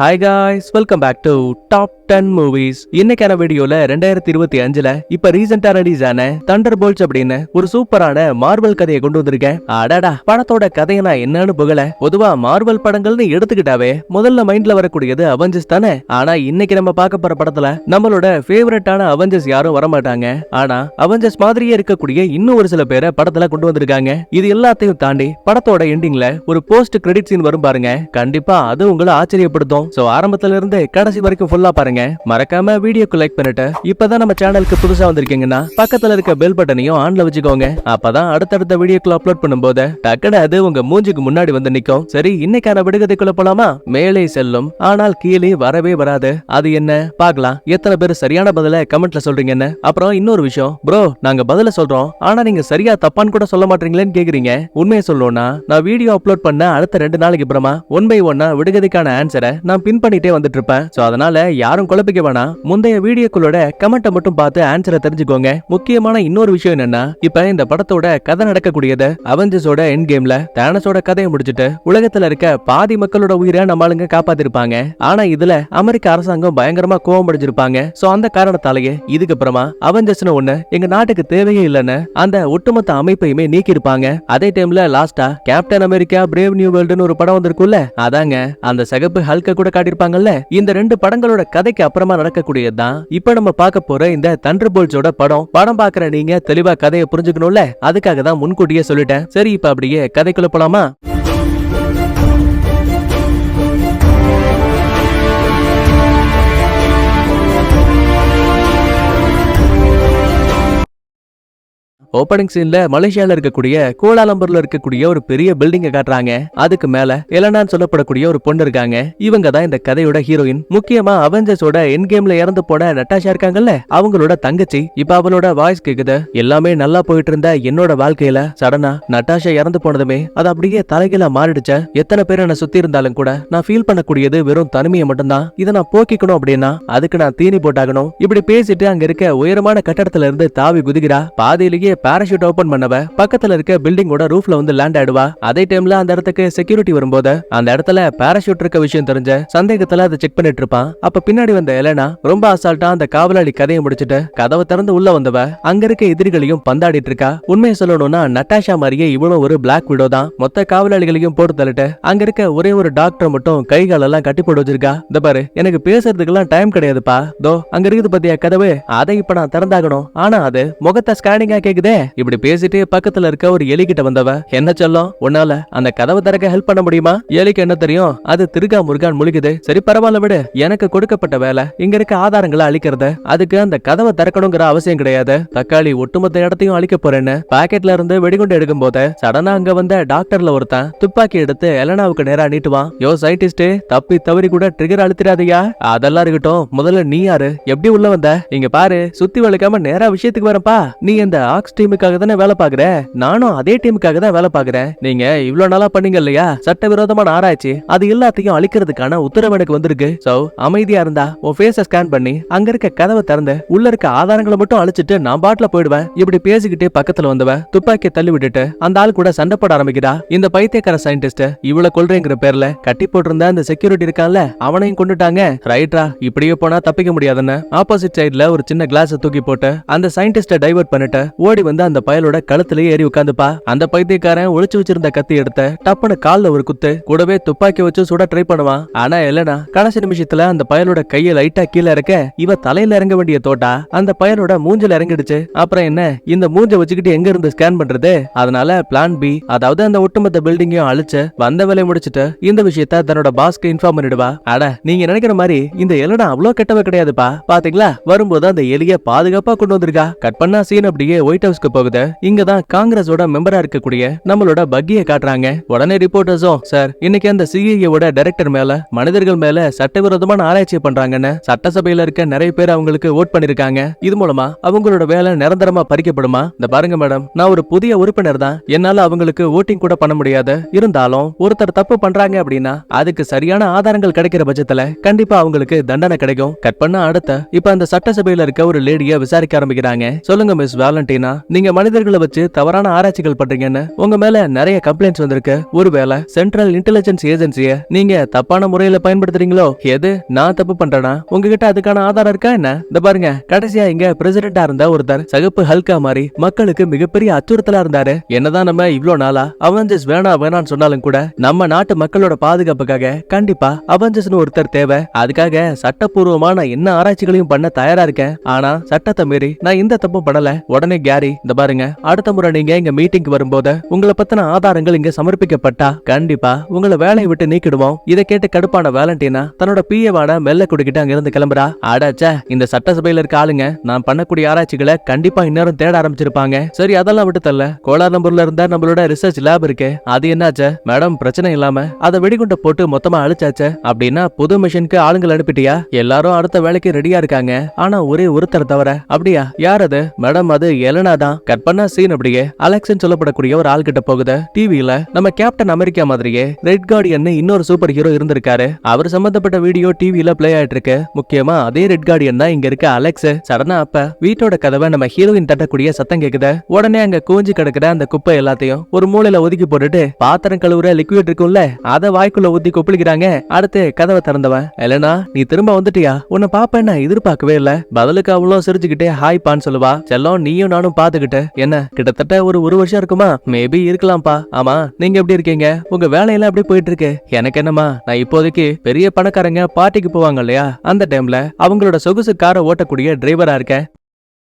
Hi guys, welcome back to Top 10 Movies. இன்னைக்கான வீடியோல 2025ல இப்ப ரீசெண்டா ரிலீஸ் ஆன தண்டர்போல்ட்ஸ் அப்படின்னு ஒரு சூப்பரான மார்வல் கதையை கொண்டு வந்திருக்கேன். அடடா, படத்தோட கதையை நான் என்னன்னு புகழ. பொதுவா மார்வல் படங்கள்னு எடுத்துக்கிட்டாவே முதல்ல மைண்ட்ல வரக்கூடியது அவெஞ்சர்ஸ் தானே. ஆனா இன்னைக்கு நம்ம பார்க்க போற படத்துல நம்மளோட ஃபேவரட்டான அவெஞ்சர்ஸ் யாரும் வரமாட்டாங்க. ஆனா அவெஞ்சர்ஸ் மாதிரியே இருக்கக்கூடிய இன்னும் ஒரு சில பேரை படத்துல கொண்டு வந்திருக்காங்க. இது எல்லாத்தையும் தாண்டி படத்தோட எண்டிங்ல ஒரு போஸ்ட் கிரெடிட் சீன் வரும் பாருங்க. கண்டிப்பா அது உங்களை ஆச்சரியப்படுத்தும். சோ ஆரம்பத்துல இருந்து கடைசி வரைக்கும் ஃபுல்லா பாருங்க. மறக்காம வீடியோக்கு லைக் பண்ணிட்டு இப்பதான் நம்ம சேனலுக்கு புதுசா வந்திருக்கீங்கன்னா பக்கத்துல இருக்க பெல் பட்டனையும் ஆன்ல வச்சுக்கோங்க. அப்பதான் அடுத்தடுத்த வீடியோக்குள்ள அப்லோட் பண்ணும்போது டக்குனு அது உங்க மூஞ்சிக்கு முன்னாடி வந்து நிக்கும். சரி, இன்னைக்கான விடுகதைக்குள்ள போலாமா? மேலே செல்லும் ஆனால் கீழே வரவே வராது, அது என்ன? பார்க்கலாம். எத்தனை பேர் சரியான பதில கமெண்ட்ல சொல்றீங்கன்னு. அப்புறம் இன்னொரு விஷயம் ப்ரோ, நாங்க பதில சொல்றோம் ஆனா நீங்க சரியா தப்பான்னு கூட சொல்ல மாட்டீங்களேன்னு கேக்குறீங்க. உண்மையை சொல்லணும்னா நான் வீடியோ அப்லோட் பண்ண அடுத்த 2 நாளைக்கு அப்புறமா 1 by 1 விடுகதைக்கான ஆன்சரை நான் பின் பண்ணிட்டே வந்துட்டு இருப்பேன். சோ அதனால யாரும் குழப்பிக்க வேணாம். முந்தைய வீடியோக்களோட கமெண்ட்டை மட்டும் பார்த்து ஆன்சரை தெரிஞ்சுக்கோங்க. முக்கியமான இன்னொரு விஷயம் என்னன்னா, இப்ப இந்த படத்தோட கதை நடக்கக்கூடியது அவெஞ்சர்ஸோட எண்ட் கேம்ல தானஸோட கதையை முடிச்சிட்டு உலகத்துல இருக்க பாதி மக்களோட உயிரை நம்ம ஆளுங்க காப்பாத்திருப்பாங்க. ஆனா இதுல அமெரிக்க அரசாங்கம் பயங்கரமா கோவம் அடைஞ்சிருப்பாங்க. சோ அந்த காரணத்தாலேயே இதுக்கப்புறமா அவெஞ்சர்ஸ்னு ஒண்ணு எங்க நாட்டுக்கு தேவையே இல்லைன்னு அந்த ஒட்டுமொத்த அமைப்பையுமே நீக்கி இருப்பாங்க. அதே டைம்ல லாஸ்டா கேப்டன் அமெரிக்கா பிரேவ் நியூ வேர்ல்டுன்னு ஒரு படம் வந்திருக்குல்ல, அதாங்க அந்த சிகப்பு ஹல்க கூட காட்டியிருப்பாங்கல்ல. இந்த 2 படங்களோட கதைக்கு அப்புறமா நடக்கக்கூடியதுதான் இப்ப நம்ம பார்க்க போற இந்த தண்டர்போல்ட்ஸோட படம். படம் பார்க்குற நீங்க தெளிவா கதையை புரிஞ்சுக்கணும்ல, அதுக்காக தான் முன்கூட்டியே சொல்லிட்டேன். சரி, இப்ப அப்படியே கதைக்குள்ள போலாமா? ஓபனிங் சீன்ல மலேசியால இருக்கக்கூடிய கோலாலம்பூர்ல இருக்கக்கூடிய ஒரு பெரிய பில்டிங்க காட்டுறாங்க. அதுக்கு மேல எலனான்னு சொல்லப்படக்கூடிய ஒரு பொண்ணு இருக்காங்க. இவங்க தான் இந்த கதையோட ஹீரோயின். முக்கியமா அவெஞ்சர்ஸோட எண்ட் கேம்ல இறந்து போன நட்டாஷா இருக்காங்கல்ல, அவங்களோட தங்கச்சி. இப்ப அவளோட வாய்ஸ் கேக்குது. எல்லாமே நல்லா போயிட்டு இருந்த என்னோட வாழ்க்கையில சடனா நட்டாஷா இறந்து போனதுமே அது அப்படியே தலைகீழா மாறிடுச்சு. எத்தனை பேர் என்ன சுத்தி இருந்தாலும் கூட நான் ஃபீல் பண்ணக்கூடியது வெறும் தனிமையை மட்டும்தான். இதை நான் போக்கிக்கணும் அப்படின்னா அதுக்கு நான் தீனி போட்டாகணும். இப்படி பேசிட்டு அங்க இருக்க உயரமான கட்டடத்துல இருந்து தாவி குதிக்கிறா. பாதியிலேயே பாராசூட் ஓபன் பண்ணவ பக்கத்துல இருக்க பில்டிங்கோட ரூஃப்ல வந்து லேண்ட் ஆயிடுவா. அதே டைம்ல அந்த இடத்துக்கு செக்யூரிட்டி வரும்போது அந்த இடத்துல பாராசூட் இருக்க விஷயம் தெரிஞ்ச சந்தேகத்துல அதை செக் பண்ணிட்டு இருப்பான். அப்ப பின்னாடி வந்த எலனா ரொம்ப அசால்ட்டா அந்த காவலாளி கதையை முடிச்சிட்டு கதவை திறந்து உள்ள வந்தவ அங்க இருக்க எதிரிகளையும் பந்தாடிட்டு இருக்கா. உண்மையை சொல்லணும்னா நட்டாஷா மாதிரியே இவளும் ஒரு பிளாக் விடோ தான். மொத்த காவலாளிகளையும் போட்டு தள்ளிட்டு அங்க இருக்க ஒரே ஒரு டாக்டர் மட்டும் கை காலெல்லாம் கட்டி போட்டு வச்சிருக்கா. இந்த பாரு, எனக்கு பேசுறதுக்கெல்லாம் டைம் கிடையாதுப்பா. தோ அங்க இருக்குது பத்தியா கதவு, அதை இப்ப நான் திறந்தாகணும். ஆனா அது முகத்தை ஸ்கேனிங்கா கேக்குதே. இப்படி பேசிட்டு பக்கத்துல இருக்க ஒரு எலி கிட்ட வந்தவ, என்ன சொல்லும், உன்னால அந்த கதவை திறக்க ஹெல்ப் பண்ண முடியுமா? எலிக்கு என்ன தெரியும், அது திருகா முருகான் முழுகுது. சரி பரவாயில்ல விடு, எனக்கு கொடுக்கப்பட்ட வேலை இங்க இருக்க ஆதாரங்களை அழிக்கிறது. அதுக்கு அந்த கதவை திறக்கணுங்கிற அவசியம் கிடையாது. தக்காளி ஒட்டுமொத்த இடத்தையும் அழிக்க போறேன்னு பாக்கெட்ல இருந்து வெடிகுண்டு எடுக்கும் போது சடனா அங்க வந்த டாக்டர்ல ஒருத்தன் துப்பாக்கி எடுத்து எலனாவுக்கு நேரா நீட்டுவான். யோ சயின்டிஸ்ட், தப்பி தவறி கூட ட்ரிகர் அழுத்திராதையா. அதெல்லாம் இருக்கட்டும், முதல்ல நீ யாரு, எப்படி உள்ள வந்த? இங்க பாரு, சுத்தி வளைக்காம நேரா விஷயத்துக்கு வரப்பா. நீ இந்த ஆக்ஸ் டீமுக்காக தானே வேலை பாக்குற, நானும் அதே டீமுக்காக தான் வேலை பாக்குறேன். நீங்க இவ்வளவு நாளா பண்ணீங்க இல்லையா சட்டவிரோதமான ஆராய்ச்சி, அது எல்லாத்தையும் அழிக்கிறதுக்கான உத்தரவு எனக்கு வந்திருக்கு. சோ அமைதியா இருந்தா உன் ஃபேஸை ஸ்கேன் பண்ணி அங்க இருக்க கதவை திறந்து உள்ள இருக்க ஆதாரங்களை மட்டும் அழிச்சிட்டு நான் பாட்டுல போயிடுவேன். இப்படி பேசிக்கிட்டே பக்கத்துல வந்தவ துப்பாக்கியை தள்ளி விட்டுட்டு அந்த ஆள் கூட சண்டை போட ஆரம்பிக்கிறா. இந்த பைத்தியக்கார சயின்டிஸ்ட் இவ்வளவு கொள்றேங்கிற பேர்ல கட்டி போட்டிருந்த அந்த செக்யூரிட்டி இருக்கான்ல, அவனையும் கொண்டுட்டாங்க. ரைட்ரா, இப்படியே போனா தப்பிக்க முடியாதுன்னு ஆப்போசிட் சைடுல ஒரு சின்ன கிளாஸ் தூக்கி போட்டு அந்த சயின்டிஸ்ட டைவர்ட் பண்ணிட்டு ஓடி வந்து அந்த பயலோட கழுத்திலேயே ஏறி உட்காந்துப்பா. அந்த பைத்தியக்காரன் ஒளிச்சு வச்சிருந்த கத்தி எடுத்து டப்புன்னு கால்ல ஒரு குத்து, கூடவே துப்பாக்கி வச்சு சுட ட்ரை பண்ணுவான். ஆனா இல்லனா கடைசி நிமிஷத்துல அந்த பயலோட கையை லைட்டா கீழே இறக்க இவ தலையில இறங்க வேண்டிய தோட்டா அந்த பயலோட மூஞ்சில இறங்கிடுச்சு. அப்புறம் என்ன, இந்த மூஞ்ச வச்சுக்கிட்டு எங்க இருந்து ஸ்கேன் பண்றது? அதனால பிளான் பி, அதாவது அந்த ஒட்டுமொத்த பில்டிங்கையும் அழிச்சு வந்த வேலையை முடிச்சிட்டு இந்த விஷயத்த தன்னோட பாஸ்க்கு இன்ஃபார்ம் பண்ணிடுவா. அட, நீங்க நினைக்கிற மாதிரி இந்த எலனா அவ்வளவு கெட்டவ கிடையாதுப்பா. பாத்தீங்களா, வரும்போது அந்த எலிய பாதுகாப்பா கொண்டு வந்திருக்கா. கட் பண்ணா சீன் அப்படியே ஒயிட் ஹவுஸ்க்கு போகுது. இங்கதான் காங்கிரஸோட மெம்பரா இருக்கக்கூடிய நம்மளோட பக்கியை காட்டுறாங்க. உடனே ரிப்போர்ட்டர்ஸும், சார் இன்னைக்கு அந்த சிஐஏவோட டைரக்டர் மேல மனிதர்கள் மேல சட்டவிரோதமான ஆராய்ச்சி பண்றாங்கன்னு சட்டசபையில இருக்க நிறைய பேர் அவங்களுக்கு ஓட் பண்ணிருக்காங்க. இது மூலமா அவங்களோட வேலை நிரந்தரமா பறிக்கப்படுமா? இந்த பாருங்க மேடம், நான் ஒரு புதிய உறுப்பினர் தான், என்னால அவங்களுக்கு ஓட்டிங் கூட பண்ண முடியாது. இருந்தாலும் ஒருத்தர் தப்பு பண்றாங்க அப்படின்னா அதுக்கு சரியான ஆதாரங்கள் கிடைக்கிற பட்சத்துல கண்டிப்பா அவங்களுக்கு தண்டனை கிடைக்கும். கட் பண்ண அடுத்த இப்ப அந்த சட்டசபையில இருக்க ஒரு லேடிய விசாரிக்க ஆரம்பிக்கிறாங்க. சொல்லுங்க மிஸ் வேலண்டினா, நீங்க மனிதர்களை வச்சு தவறான ஆராய்ச்சிகள் பண்றீங்கன்னு உங்க மேல நிறைய கம்ப்ளைண்ட்ஸ் வந்திருக்கு. ஒருவேளை சென்ட்ரல் இன்டெலிஜென்ஸ் ஏஜென்சியை நீங்க தப்பான முறையில பயன்படுத்துறீங்களோ? எது நான் தப்பு பண்றேனா? உங்ககிட்ட அதுக்கான ஆதாரம் இருக்கா என்ன? இந்த பாருங்க, கடைசியா இங்க பிரசிடென்டா இருந்த ஒருத்தர் சகப்பு ஹல்கா மாதிரி மக்களுக்கு மிகப்பெரிய அச்சுறுத்தலா இருந்தாரு. என்னதான் நம்ம இவ்ளோ நாளா அவெஞ்சர்ஸ் வேணாம்னு சொன்னாலும் கூட நம்ம நாட்டு மக்களோட பாதுகாப்புக்காக கண்டிப்பா அவெஞ்சர்ஸ்னு ஒருத்தர் தேவை. அதுக்காக சட்டப்பூர்வமான என்ன ஆராய்ச்சிகளையும் பண்ண தயாரா இருக்கேன். ஆனா சட்டத்தை மீறி நான் இந்த தப்பும் பண்ணல. உடனே கேரி, இந்த பாருங்க, அடுத்த முறை நீங்க இங்க மீட்டிங்க்கு வரும்போது உங்களை பத்தின ஆதாரங்கள் இங்க சமர்ப்பிக்கப்பட்டா கண்டிப்பா உங்களை வேலையை விட்டு நீக்கிடுவோம். இதை கேட்டு கடுப்பான வேலண்டினா தன்னோட பிஏவான மெல்ல குடிக்கிட்டு அங்க இருந்து கிளம்புறா. ஆடாச்சா, இந்த சட்டசபையில இருக்க ஆளுங்க நான் பண்ணக்கூடிய ஆராய்ச்சிகளை கண்டிப்பா இந்நேரம் தேட ஆரம்பிச்சிருப்பாங்க. சரி, அதெல்லாம் விட்டு தள்ள. கோலாலம்பூர்ல இருந்தா நம்மளோட ரிசர்ச் லேப் இருக்கு, அது என்னாச்சு? மேடம், பிரச்சனை இல்லாம அதை வெடிகுண்ட போட்டு மொத்தமா அழிச்சாச்சு. அப்படின்னா புது மிஷனுக்கு ஆளுங்களை அனுப்பிட்டியா? எல்லாரும் அடுத்த வேலைக்கு ரெடியா இருக்காங்க. ஆனா ஒரே ஒருத்தர் தவிர. அப்படியா? யார் அது? மேடம், அது எலனா தான். கட் பண்ண சீன் அப்படியே அலெக்ஸ்ன்னு சொல்லப்படக்கூடிய ஒரு ஆள் கிட்ட போகுது. டிவியில நம்ம கேப்டன் அமெரிக்கா மாதிரியே ரெட் கார்டியன் இன்னொரு சூப்பர் ஹீரோ இருந்திருக்காரு. அவர் சம்பந்தப்பட்ட வீடியோ டிவியில பிளே ஆயிட்டு இருக்கு. முக்கியமா அதே ரெட் கார்டியன் தான் இங்க இருக்க அலெக்ஸ். சடனா அப்ப வீட்டோட கதவை நம்ம ஹீரோயின் தட்டக்கூடிய சத்தம் கேக்குது. உடனே அங்க கூஞ்சி கிடக்குற அந்த குப்பை எல்லாத்தையும் ஒரு மூலையில ஒதுக்கி போட்டுட்டு பாத்திரம் கழுவுற லிக்விட் இருக்கும்ல, அதை வாய்க்குள்ள ஊத்தி கொப்பளிக்கிறாங்க. அடுத்து கதவை திறந்தவன், எலனா நீ திரும்ப வந்துட்டியா? உன்னை பாப்பேன் நான் எதிர்பார்க்கவே இல்ல. பதிலுக்கு அவ்வளவு சிரிச்சுக்கிட்டே ஹாய் பான்னு சொல்லுவா. செல்லம், நீயும் நானும் பாத்துக்கிட்டு என்ன கிட்டத்தட்ட ஒரு வருஷம் இருக்குமா? மேபி இருக்கலாம்ப்பா. ஆமா, நீங்க எப்படி இருக்கீங்க? உங்க வேலையெல்லாம் எப்படி போயிட்டு இருக்கு? எனக்கு என்னமா, நான் இப்போதைக்கு பெரிய பணக்காரங்க பார்ட்டிக்கு போவாங்க இல்லையா, அந்த டைம்ல அவங்களோட சொகுசு காரை ஓட்டக்கூடிய டிரைவரா இருக்கேன்.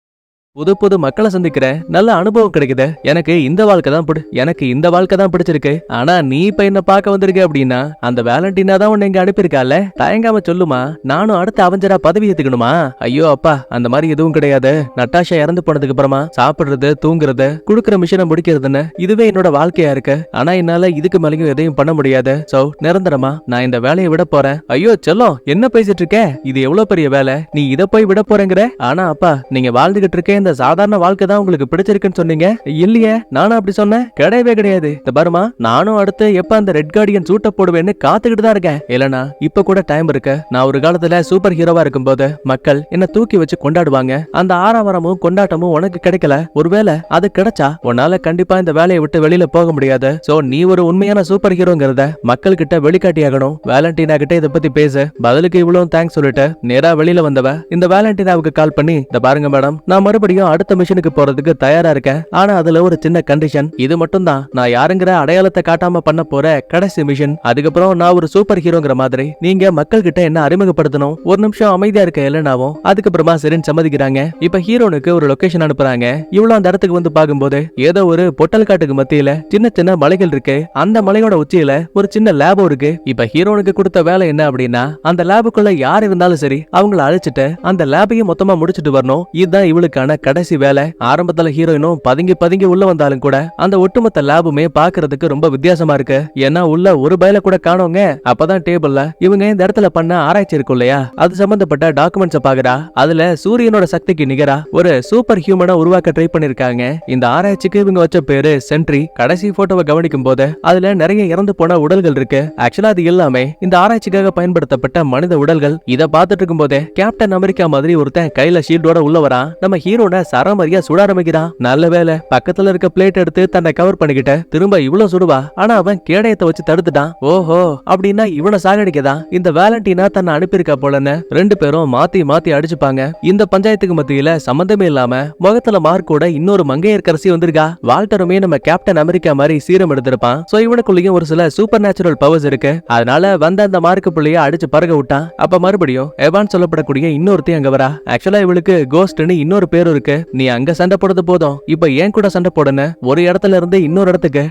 புது புது மக்களை சந்திக்கிற நல்ல அனுபவம் கிடைக்குது. எனக்கு இந்த வாழ்க்கை தான் பிடிச்சிருக்கு. ஆனா நீ இப்ப என்ன பார்க்க வந்திருக்க அப்படின்னா அந்த வேலண்டினா தான் உன்னை இங்க அனுப்பியிருக்கால. தயங்காம சொல்லுமா, நானும் அடுத்த அவெஞ்சரா பதவி ஏத்துக்கணுமா? ஐயோ அப்பா, அந்த மாதிரி எதுவும் கிடையாது. நட்டாஷா இறந்து போனதுக்கு அப்புறமா சாப்பிடுறது, தூங்குறது, குடுக்கிற மிஷனை முடிக்கிறதுன்னு இதுவே என்னோட வாழ்க்கையா இருக்கு. ஆனா என்னால இதுக்கு மேலேயும் எதையும் பண்ண முடியாது. சோ நிரந்தரமா நான் இந்த வேலையை விட போறேன். ஐயோ செல்லம், என்ன பேசிட்டு இருக்க? இது எவ்வளவு பெரிய வேலை, நீ இத போய் விட போறேங்கிற? ஆனா அப்பா, நீங்க வாழ்ந்துகிட்டு இருக்க இந்த சாதாரண வாழ்க்கை தான் உங்களுக்கு பிடிச்சிருக்குன்னு சொன்னீங்க இல்லையே? நானும் அப்படி சொன்னேன்? கிடையவே கிடையாது. இந்த பாருமா, நானும் அடுத்து எப்ப அந்த ரெட் கார்டியன் சூட்ட போடுவேன்னு காத்துக்கிட்டு தான் இருக்கேன். இல்லனா இப்ப கூட டைம் இருக்கு. நான் ஒரு காலத்துல சூப்பர் ஹீரோவா இருக்கும்போது மக்கள் என்ன தூக்கி வச்சு கொண்டாடுவாங்க. அந்த ஆரவாரமும் கொண்டாட்டமும் உனக்கு கிடைக்கல. ஒருவேளை அது கிடைச்சா உன்னால கண்டிப்பா இந்த வேலையை விட்டு வெளியில போக முடியாது. சோ நீ ஒரு உண்மையான சூப்பர் ஹீரோங்கிறத மக்கள் கிட்ட வெளிக்காட்டியாகணும். வேலண்டினா கிட்ட இதை பத்தி பேசு. பதிலுக்கு இவ்வளவு தேங்க்ஸ் சொல்லிட்டு நேரா வெளியில வந்தவ இந்த வேலண்டினாவுக்கு கால் பண்ணி, இந்த பாருங்க மேடம், நான் மறுபடியும் அடுத்த மிஷனுக்கு போறதுக்கு தயாரா இருக்கேன். ஆனா அதுல ஒரு சின்ன கண்டிஷன். இது மட்டும் தான் நான் யாருங்கிற அடையாளத்தை காட்டாம பண்ண போற கடைசி மிஷன். அதுக்கப்புறம் நான் ஒரு சூப்பர் ஹீரோங்கிற மாதிரி நீங்க மக்கள் கிட்ட என்ன அறிமுகப்படுத்தணும். ஒரு நிமிஷம் அமைதியா இருக்க எல்லனாவும் அதுக்கப்புறமா சரின்னு சம்மதிக்கிறாங்க. இப்ப ஹீரோனுக்கு ஒரு லொகேஷன் அனுப்புறாங்க. இவ்வளவு அந்த இடத்துக்கு வந்து பாக்கும்போது ஏதோ ஒரு பொட்டல் காட்டுக்கு மத்தியில சின்ன சின்ன மலைகள் இருக்கு. அந்த மலையோட உச்சியில ஒரு சின்ன லேபும் இருக்கு. இப்ப ஹீரோனுக்கு கொடுத்த வேலை என்ன அப்படின்னா அந்த லேபுக்குள்ள யார் இருந்தாலும் சரி அவங்கள அழைச்சிட்டு அந்த லேபையும் மொத்தமா முடிச்சிட்டு வரணும். இதுதான் இவளுக்கான கடைசி வேலை. ஆரம்பத்துல ஹீரோயினும் பதுங்கி உள்ள வந்தாலும் கூட அந்த ஒட்டுமொத்த லேபுமே பாக்குறதுக்கு ரொம்ப வித்தியாசமா இருக்கு. ஏன்னா உள்ள ஒரு பைல கூட காணோங்க. அப்பதான் டேபிள்ல இவங்க இந்த இடத்துல பண்ண ஆராய்ச்சி இருக்கும் இல்லையா, அது சம்பந்தப்பட்ட டாக்குமெண்ட்ஸ் பாக்குறா. அதுல சூரியனோட சக்திக்கு நிகரா ஒரு சூப்பர் ஹியூமனை உருவாக்க ட்ரை பண்ணிருக்காங்க. இந்த ஆராய்ச்சிக்கு இவங்க வச்ச பேரு சென்ட்ரி. கடைசி போட்டோவை கவனிக்கும் போது அதுல நிறைய இறந்து போன உடல்கள் இருக்கு. ஆக்சுவலா அது எல்லாமே இந்த ஆராய்ச்சிக்காக பயன்படுத்தப்பட்ட மனித உடல்கள். இத பாத்துட்டு இருக்கும் போதே கேப்டன் அமெரிக்கா மாதிரி ஒருத்தன் கையில ஷீல்டோட உள்ள வரான். நம்ம ஹீரோட சரமரியா சுட ஆரம்பிக்கிறான். நல்ல வேலை பக்கத்துல இருக்க பிளேட் எடுத்து தன்னை கவர் பண்ணிக்கிட்ட திரும்ப இவ்வளவு சுடுவா. ஆனா அவன் கேடயத்தை வச்சு தடுத்துட்டான். ஓஹோ, அப்படின்னா இவனை சாகடிக்கதான் இந்த வேலண்டினா தன்னை அனுப்பியிருக்கா போலன்னு ரெண்டு பேரும் மாத்தி மாத்தி அடிச்சுப்பாங்க. இந்த பஞ்சாயத்துக்கு மத்தியில சம்பந்தமே இல்லாம முகத்துல மார்க்கோட இன்னொரு மங்கையர்க்கரசி வந்திருக்கா. வால்டருமே நம்ம கேப்டன் அமெரிக்கா மாதிரி சீரம் எடுத்திருப்பான். சோ இவனுக்குள்ளயும் ஒரு சில சூப்பர் நேச்சுரல் பவர்ஸ் இருக்கு. அதனால வந்த அந்த மார்க்கு புள்ளைய அடிச்சு பறக விட்டான். அப்ப மறுபடியும் எவான் சொல்லப்படக்கூடிய இன்னொருத்தி அங்க வரா. ஆக்சுவலா இவளுக்கு கோஸ்ட்னு இன்னொரு பேரும் இருக்கு. நீ அங்க சண்டை போடுறது போதும், இப்ப ஏன் கூட சண்டை போடன? ஒரு இடத்துல இருந்து இன்னொரு இடத்துக்கு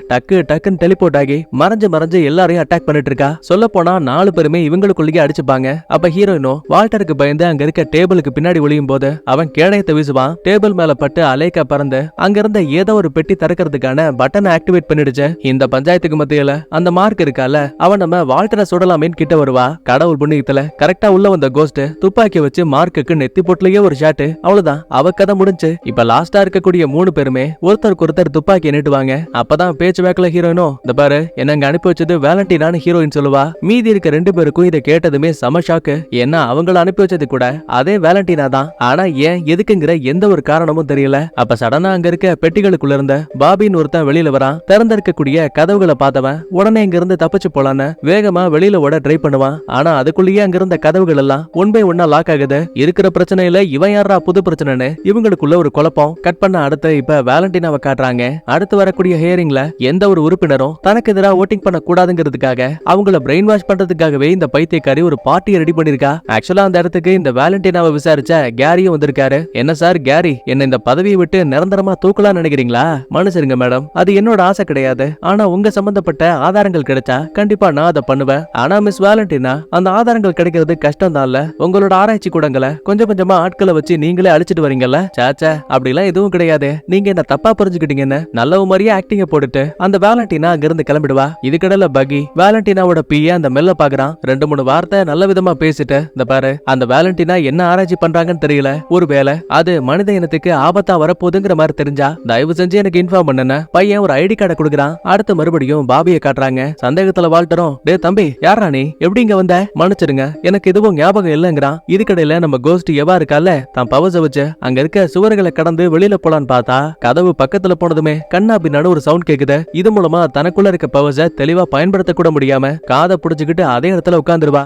டக்குன்னு டெலிபோர்ட் ஆகி மறைஞ்சு எல்லாரையும் அட்டாக் பண்ணிட்டு இருக்கா. சொல்ல போனா 4 பேருமே இவங்களுக்குள்ளேயே அடிச்சுப்பாங்க. அப்ப ஹீரோயினும் வால்டருக்கு பயந்து அங்க இருக்க டேபிளுக்கு பின்னாடி ஒளியும் போது அவன் கேடயத்தை வீசுவான். டேபிள் மேல பட்டு அலேக்கா பறந்து அங்க இருந்த ஏதோ ஒரு பெட்டி திறக்கிறதுக்கான பட்டனை ஆக்டிவேட் பண்ணிடுச்சு. இந்த பஞ்சாயத்துக்கு மத்தியில அந்த மார்க் இருக்கால, அவன் நம்ம வால்டரை சுடலாமேன்னு கிட்ட வருவா. கடவுள் புண்ணியத்துல கரெக்டா உள்ள வந்த கோஸ்ட் துப்பாக்கி வச்சு மார்க்குக்கு நெத்தி போட்டுலயே ஒரு ஷாட். அவ்வளவுதான், அவ கதை எல்லாம் முடிஞ்சு இப்ப லாஸ்டா இருக்கக்கூடிய 3 பேருமே ஒருத்தருக்கு ஒருத்தர் துப்பாக்கி நீட்டுவாங்க. அப்பதான் பேச்சு வேக்கல ஹீரோயினும் இந்த பாரு என்ன அங்க அனுப்பி வச்சது வேலண்டினான்னு ஹீரோயின் சொல்லுவா. மீதி இருக்க 2 பேருக்கும் இதை கேட்டதுமே செம ஷாக்கு. ஏன்னா அவங்கள அனுப்பி வச்சது கூட அதே வேலண்டினா தான். ஆனா ஏன் எதுக்குங்கிற எந்த ஒரு காரணமும் தெரியல. அப்ப சடனா அங்க இருக்க பெட்டிகளுக்குள்ள இருந்த பாபின்னு ஒருத்தன் வெளியில வரான். திறந்திருக்கக்கூடிய கதவுகளை பார்த்தவன் உடனே இங்க இருந்து தப்பிச்சு போலான்னு வேகமா வெளியில ஓட ட்ரை பண்ணுவான். ஆனா அதுக்குள்ளேயே அங்க இருந்த கதவுகள் எல்லாம் ஒன் பை ஒன்னா லாக் ஆகுது. இருக்கிற பிரச்சனையில இவன் யாரா புது பிரச்சனைன்னு இவங்களுக்குள்ள ஒரு குழப்பம். கட் பண்ண அடுத்து இப்ப வேலண்டினாவை காட்டுறாங்க. அடுத்து வரக்கூடிய ஹியரிங்ல எந்த ஒரு உறுப்பினரும் தனக்கு எதிராக ஓட்டிங் பண்ண கூடாதுங்கிறதுக்காக அவங்கள பிரெயின் வாஷ் பண்றதுக்காகவே இந்த பைத்தியக்காரி ஒரு பார்ட்டியை ரெடி பண்ணிருக்கா. ஆக்சுவலா அந்த இடத்துக்கு இந்த வேலண்டினாவை விசாரிச்ச கேரியும் வந்திருக்காரு. என்ன சார் கேரி, என்ன இந்த பதவியை விட்டு நிரந்தரமா தூக்கலாம் நினைக்கிறீங்களா? மனுஷருங்க மேடம், அது என்னோட ஆசை கிடையாது. ஆனா உங்க சம்பந்தப்பட்ட ஆதாரங்கள் கிடைச்சா கண்டிப்பா நான் அதை பண்ணுவேன். ஆனா மிஸ் வேலண்டினா அந்த ஆதாரங்கள் கிடைக்கிறது கஷ்டம் தான். உங்களோட ஆராய்ச்சி கூடங்களை கொஞ்சம் கொஞ்சமா ஆட்களை வச்சு நீங்களே அழிச்சிட்டு வரீங்கல்ல? சாச்சா அப்படிலாம் எதுவும் கிடையாது. நீங்க என்ன தப்பா புரிஞ்சுக்கிட்டீங்கன்னு நல்ல மாதிரியே ஆக்டிங்க போட்டுட்டு அந்த வேலண்டினா அங்க இருந்து கிளம்பிடுவா. இதுக்கடல பகி வேலண்டினாவோட பிஏ அந்த மெல்ல பாக்குறான். 2-3 வார்த்தை நல்ல விதமா பேசிட்டு இந்த பாரு அந்த வேலண்டினா என்ன ஆராய்ச்சி பண்றாங்கன்னு தெரியல. ஒருவேளை அது மனித இனத்துக்கு ஆபத்தா வரப்போகுதுங்கிற மாதிரி தெரிஞ்சா தயவு செஞ்சு எனக்கு இன்ஃபார்ம் பண்ணுன. பையன் ஒரு ஐடி கார்டை கொடுக்குறான். அடுத்து மறுபடியும் பாபியை காட்டுறாங்க. சந்தேகத்துல வால்டரும் டே தம்பி யாரா நீ, எப்படி இங்க வந்த? மன்னிச்சிருங்க எனக்கு எதுவும் ஞாபகம் இல்லங்கிறான். இதுக்கடையில நம்ம கோஸ்ட் எவா இருக்கால தான் பவர்ஸ வச்சு அங்க இருக்க சுவர்களை கடந்து வெளியில போலான்னு பார்த்தா கதவு பக்கத்துல போனதுமே கண்ணா பின்னாடி ஒரு சவுண்ட் கேக்குது. இது மூலமா தனக்குள்ள இருக்க பவர்ஸ தெளிவா பயன்படுத்த கூட முடியாம காதை புடிச்சுக்கிட்டு அதே இடத்துல உட்கார்ந்துருவா.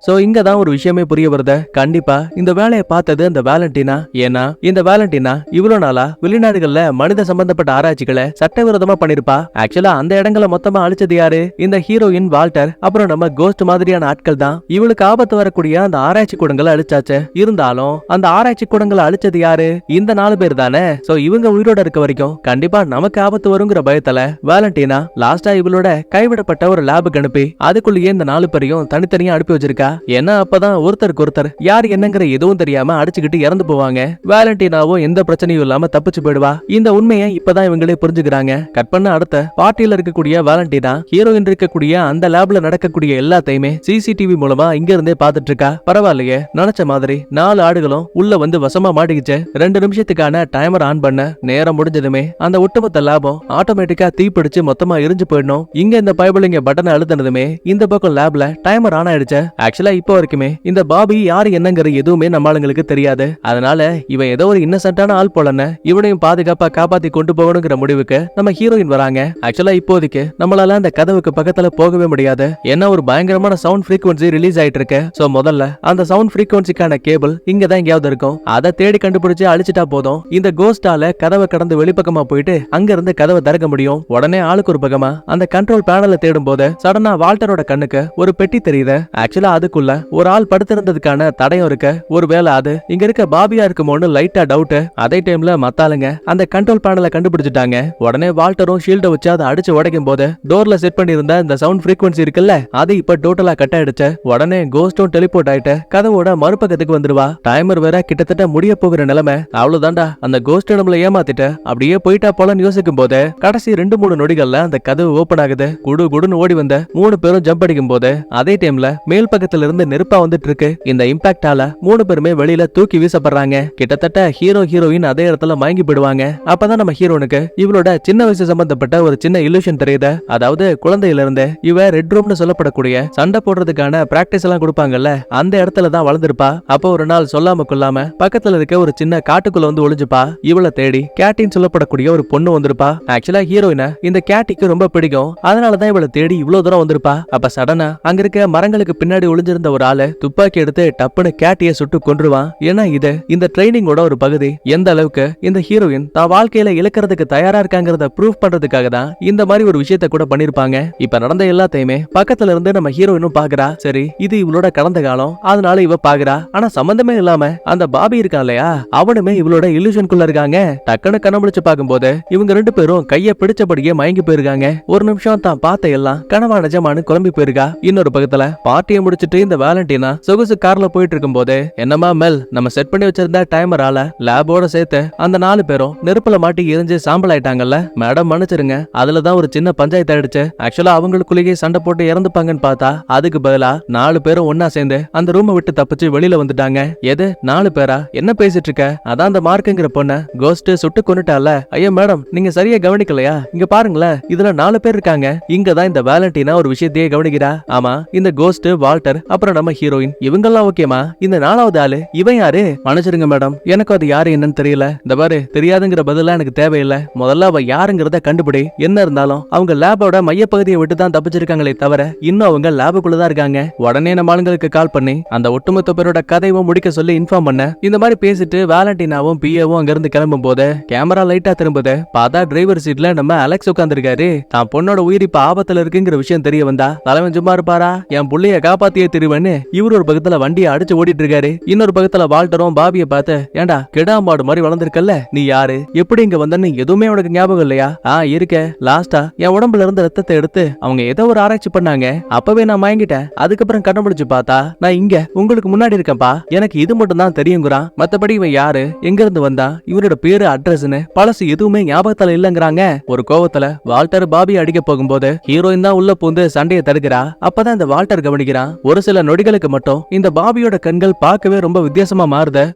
சோ இங்க தான் ஒரு விஷயமே புரிய வருது. கண்டிப்பா இந்த வேலையை பார்த்தது அந்த வேலண்டினா. ஏன்னா இந்த வேலண்டினா இவ்வளவு நாளா வெளிநாடுகள்ல மனித சம்பந்தப்பட்ட ஆராய்ச்சிகளை சட்டவிரோதமா பண்ணிருப்பா. ஆக்சுவலா அந்த இடங்களை மொத்தமா அழிச்சது யாரு? இந்த ஹீரோயின் வால்டர் அப்புறம் நம்ம கோஸ்ட் மாதிரியான ஆட்கள் தான். இவளுக்கு ஆபத்து வரக்கூடிய அந்த ஆராய்ச்சி கூடங்களை அழிச்சாச்சு. இருந்தாலும் அந்த ஆராய்ச்சி கூடங்களை அழிச்சது யாரு? இந்த 4 பேர் தானே. சோ இவங்க உயிரோட இருக்க வரைக்கும் கண்டிப்பா நமக்கு ஆபத்து வருங்கிற பயத்துல வேலண்டினா லாஸ்டா இவளோட கைவிடப்பட்ட ஒரு லேபுக்கு அனுப்பி அதுக்குள்ளேயே இந்த 4 பேரையும் தனித்தனியா அனுப்பி வச்சிருக்கா. ஏன்னா அப்பதான் ஒருத்தருக்கு ஒருத்தர் யார் என்னங்கிற எதுவும் தெரியாம அடிச்சுக்கிட்டு இறந்து போவாங்க. வேலண்டினாவும் எந்த பிரச்சனையும் இல்லாம தப்பிச்சு போயிடுவா. இந்த உண்மையை இப்பதான் இவங்களே புரிஞ்சுக்கிறாங்க. கட் பண்ண அடுத்த பார்ட்டியில இருக்கக்கூடிய வேலண்டினா ஹீரோயின் இருக்கக்கூடிய அந்த லேப்ல நடக்கக்கூடிய எல்லாத்தையுமே சிசிடிவி மூலமா இங்க இருந்தே பாத்துட்டு இருக்கா. பரவாயில்லையே, நினைச்ச மாதிரி 4 ஆடுகளும் உள்ள வந்து வசமா மாட்டிக்கிச்சு. 2 நிமிஷத்துக்கான டைமர் ஆன் பண்ண நேரம் முடிஞ்சதுமே அந்த ஒட்டுமொத்த லேபம் ஆட்டோமேட்டிக்கா தீப்பிடிச்சு மொத்தமா எரிஞ்சு போயிடணும். இங்க இந்த பைபிளிங்க பட்டனை அழுத்தினதுமே இந்த பக்கம் லேப்ல டைமர் ஆன் ஆயிடுச்சு. ஆக்சுவலா இப்போ வரைக்குமே இந்த பாபி யாரு என்னங்கிற எதுவுமே நம்ம ஆளுங்களுக்கு தெரியாது. அதனால இவன் ஏதோ ஒரு இன்னசென்ட்டான ஆள் போலன்னு இவனையும் பாதுகாப்பா காப்பாத்தி கொண்டு போகணுங்கிற முடிவுக்கு நம்ம ஹீரோயின் வராங்க. ஆக்சுவலா இப்போதைக்கு நம்மளால அந்த கதவுக்கு பக்கத்துல போகவே முடியாது. ஏன்னா ஒரு பயங்கரமான சவுண்ட் ஃப்ரீக்வன்சி ரிலீஸ் ஆயிட்டு இருக்கு. சோ முதல்ல அந்த சவுண்ட் ஃப்ரீக்வன்சிக்கான கேபிள் இங்க தான் எங்கேயாவது இருக்கும். அதை தேடி கண்டுபிடிச்சு அழிச்சிட்டா போதும். இந்த கோஸ்டால கதவை கடந்து வெளிப்பக்கமா போயிட்டு அங்க இருந்து கதவை திறக்க முடியும். உடனே ஆளுக்கு ஒரு பக்கமா அந்த கண்ட்ரோல் பேனலை தேடும் போது சடனா வால்டரோட கண்ணுக்கு ஒரு பெட்டி தெரியுது. ஆக்சுவலா அதுக்குள்ள ஒரு ஆள் படுத்திருந்ததுக்கான தடயம் இருக்கு. ஒருவேளை அது இங்க இருக்க பாபியா இருக்குமோன்னு லைட்டா டவுட். அதே டைம்ல மத்தாளுங்க அந்த கண்ட்ரோல் பேனலை கண்டுபிடிச்சிட்டாங்க. உடனே வால்டரும் ஷீல்ட வச்சு அதை அடிச்சு உடைக்கும் போது டோர்ல செட் பண்ணிருந்த இந்த சவுண்ட் ஃப்ரீக்வன்சி இருக்குல்ல அது இப்ப டோட்டலா கட் ஆயிடுச்சு. உடனே கோஸ்டும் டெலிபோர்ட் ஆயிட்டு கதவோட மறுபக்கத்துக்கு வந்துருவா. டைமர் வேற கிட்டத்தட்ட முடிய போகிற நிலைமை. அவ்வளவுதான்டா, அந்த கோஸ்ட் நம்மள ஏமாத்திட்டு அப்படியே போயிட்டா போலன்னு யோசிக்கும் போது கடைசி 2-3 நொடிகள்ல அந்த கதவு ஓபன் ஆகுது. குடு குடுன்னு ஓடி வந்த 3 பேரும் ஜம்ப் அடிக்கும் போது அதே டைம்ல மேல் பக்கத்துல இருந்து நெருப்பா வந்துட்டு இருக்கு. இந்த இம்பாக்டால 3 பேருமே வெளியில தூக்கி வீசப்படுறாங்க. கிட்டத்தட்ட ஹீரோயின் அதே இடத்துல மயங்கி போடுவாங்க. அப்பதான் நம்ம ஹீரோனுக்கு இவளோட சின்ன வயசு சம்பந்தப்பட்ட ஒரு சின்ன இல்லூஷன் தெரியுது. அதாவது குழந்தையில இருந்து இவ ரெட் ரூம்னு சொல்லப்படக்கூடிய சண்டை போடுறதுக்கான பிராக்டிஸ் எல்லாம் கொடுப்பாங்கல்ல அந்த இடத்துல தான் வளர்ந்துருப்பா. அப்போ ஒரு நாள் சொல்லாம கொள்ளாம பக்கத்துல இருக்க ஒரு சின்ன காட்டுக்குள்ள வந்து ஒளிஞ்சுப்பா. இவளை தேடி கேட்டின்னு சொல்லப்படக்கூடிய ஒரு பொண்ணு வந்திருப்பா. ஆக்சுவலா ஹீரோயினை இந்த கேட்டிக்கு ரொம்ப பிடிக்கும். அதனாலதான் இவளை தேடி இவ்வளவு தூரம் வந்திருப்பா. அப்ப சடனா அங்க இருக்க மரங்களுக்கு பின்னாடி ஒளிஞ்சிருந்த ஒரு ஆளு துப்பாக்கி எடுத்து டப்புன்னு கேட்டிய சுட்டு கொன்றுவான். ஏன்னா இது இந்த ட்ரைனிங்கோட ஒரு பகுதி. எந்த அளவுக்கு இந்த ஹீரோயின் தான் வாழ்க்கையில இழக்கிறதுக்கு தயாரா இருக்காங்கிறத ப்ரூவ் பண்றதுக்காக தான் இந்த மாதிரி ஒரு விஷயத்த கூட பண்ணிருப்பாங்க. இப்ப நடந்த எல்லாத்தையுமே பக்கத்துல இருந்து நம்ம ஹீரோயினும் பாக்குறா. சரி, இது இவளோட கடந்த காலம், அதனால இவ பாக்குறா. ஆனா சம்பந்தமே இல்லாம அந்த பாபி இருக்கா இல்லையா, அவனுமே இவளோட இல்லூஷனுக்குள்ள இருக்காங்க. டக்குன்னு கண்ணமுடிச்சு பார்க்கும்போது இவங்க 2 பேரும் கைய பிடிச்சபடியே மயங்கி போயிருக்காங்க. ஒரு நிமிஷம் தான் பார்த்த எல்லாம் கனவா நிஜமானு குழம்பி போயிருக்கா. இன்னொரு பக்கத்துல பார்ட்டியை முடிச்சிட்டு இந்த வேலண்டினா சொகுசு கார்ல போயிட்டு இருக்கும் போது, என்னமா மெல், நம்ம செட் பண்ணி வச்சிருந்த டைமரால லேபோட சேர்த்து அந்த 4 பேரும் நெருப்புல மாட்டி எரிஞ்சு சாம்பல் ஆயிட்டாங்கல்ல மேடம், மன்னிச்சிருங்க, அதுலதான் ஒரு சின்ன பஞ்சாயத்து ஆயிடுச்சு. ஆக்சுவலா அவங்களுக்குள்ளேயே சண்டை போட்டு இறந்துப்பாங்கன்னு பார்த்தா அதுக்கு பதிலா 4 பேரும் ஒன்னா சேர்ந்து அந்த ரூமை விட்டு தப்பிச்சு வெளியில வந்துட்டாங்க. எது 4 பேரா? என்ன பேசிட்டு இருக்க? அதான் அந்த மார்க்குங்கிற பொண்ண கோஸ்ட் சுட்டு கொன்னுட்டால. ஐயோ மேடம், நீங்க சரியா கவனிக்கலையா? இங்க பாருங்களேன், இதுல 4 பேர் இருக்காங்க. இங்கதான் இந்த வேலண்டினா ஒரு விஷயத்தையே கவனிக்கிறா. ஆமா, இந்த கோஸ்ட், வால்டர், அப்புறம் நம்ம ஹீரோயின், இவங்கெல்லாம் ஓகேமா? இந்த 4வது ஆளு இவன் யாரு? மன்னிச்சிருங்க மேடம், எனக்கு அது யாரு என்னன்னு தெரியல. இந்த பாரு, தெரியாதுங்கிற பதிலா எனக்கு தேவையில்லை. முதல்ல அவ யாருங்கிறத கண்டுபிடி. என்ன இருந்தாலும் அவங்க லேபோட மையப்பகுதியை விட்டு தான் தப்பிச்சிருக்காங்களே தவிர இன்னும் அவங்க லேபுக்குள்ளதான் இருக்காங்க. உடனே நம்ம ஆளுங்களுக்கு கால் பண்ணி அந்த ஒட்டுமொத்த பேரோட கதையும் முடிக்க சொல்லி இன்ஃபார்ம் பண்ண. இந்த மாதிரி பேசிட்டு வேலண்டினாவும் பிஏவும் அங்கிருந்து கிளம்பும் போது கேமரா லைட்டா திரும்புது. பார்த்தா டிரைவர் சீட்ல நம்ம அலெக்ஸ் உட்கார்ந்திருக்காரு. தான் பொண்ணோட உயிர் இப்ப ஆபத்துல இருக்குங்கிற விஷயம் தெரிய வந்தா தலைவன் சும்மா இருப்பாரா? என் புள்ளைய காப்பாத்தியே திருவன்னு இவரு ஒரு பக்கத்துல வண்டியை அடிச்சு ஓடிட்டு இருக்காரு. இன்னொரு பக்கத்துல வால்டரும் பாபியை பார்த்து, ஏண்டா கிடாமாடு மாதிரி வளர்ந்திருக்கல்ல, நீ யாரு, எப்படி இங்க வந்தன்னு எதுவுமே உனக்கு ஞாபகம் இல்லையா? இருக்க. லாஸ்டா என் உடம்புல இருந்து ரத்தத்தை எடுத்து அவங்க ஏதோ ஒரு ஆராய்ச்சி பண்ணாங்க. அப்பவே நான் மயங்கிட்டேன். அதுக்கப்புறம் கண்டுபிடிச்சு பார்த்தா நான் இங்க உங்களுக்கு முன்னாடி இருக்கேன்பா. எனக்கு இது மட்டும் தான் தெரியுங்கிறான். மத்தபடி இவன் யாரு, எங்க இருந்து வந்தா, இவரோட பேரு, அட்ரஸ்னு பழசு எதுவுமே ஞாபகத்துல இல்லங்கிறாங்க. ஒரு கோவத்துல வால்டர் பாபி அடிக்க போகும்போது ஹீரோயின் தான் உள்ள பூந்து சண்டையை தடுக்கிறா. அப்பதான் இந்த வால்டர் கவனிக்கிறான், ஒரு சில நொடிகளுக்கு மட்டும் இந்த பாபியோட கண்கள் பார்க்கவே ரொம்ப வித்தியாசமா மாறுது.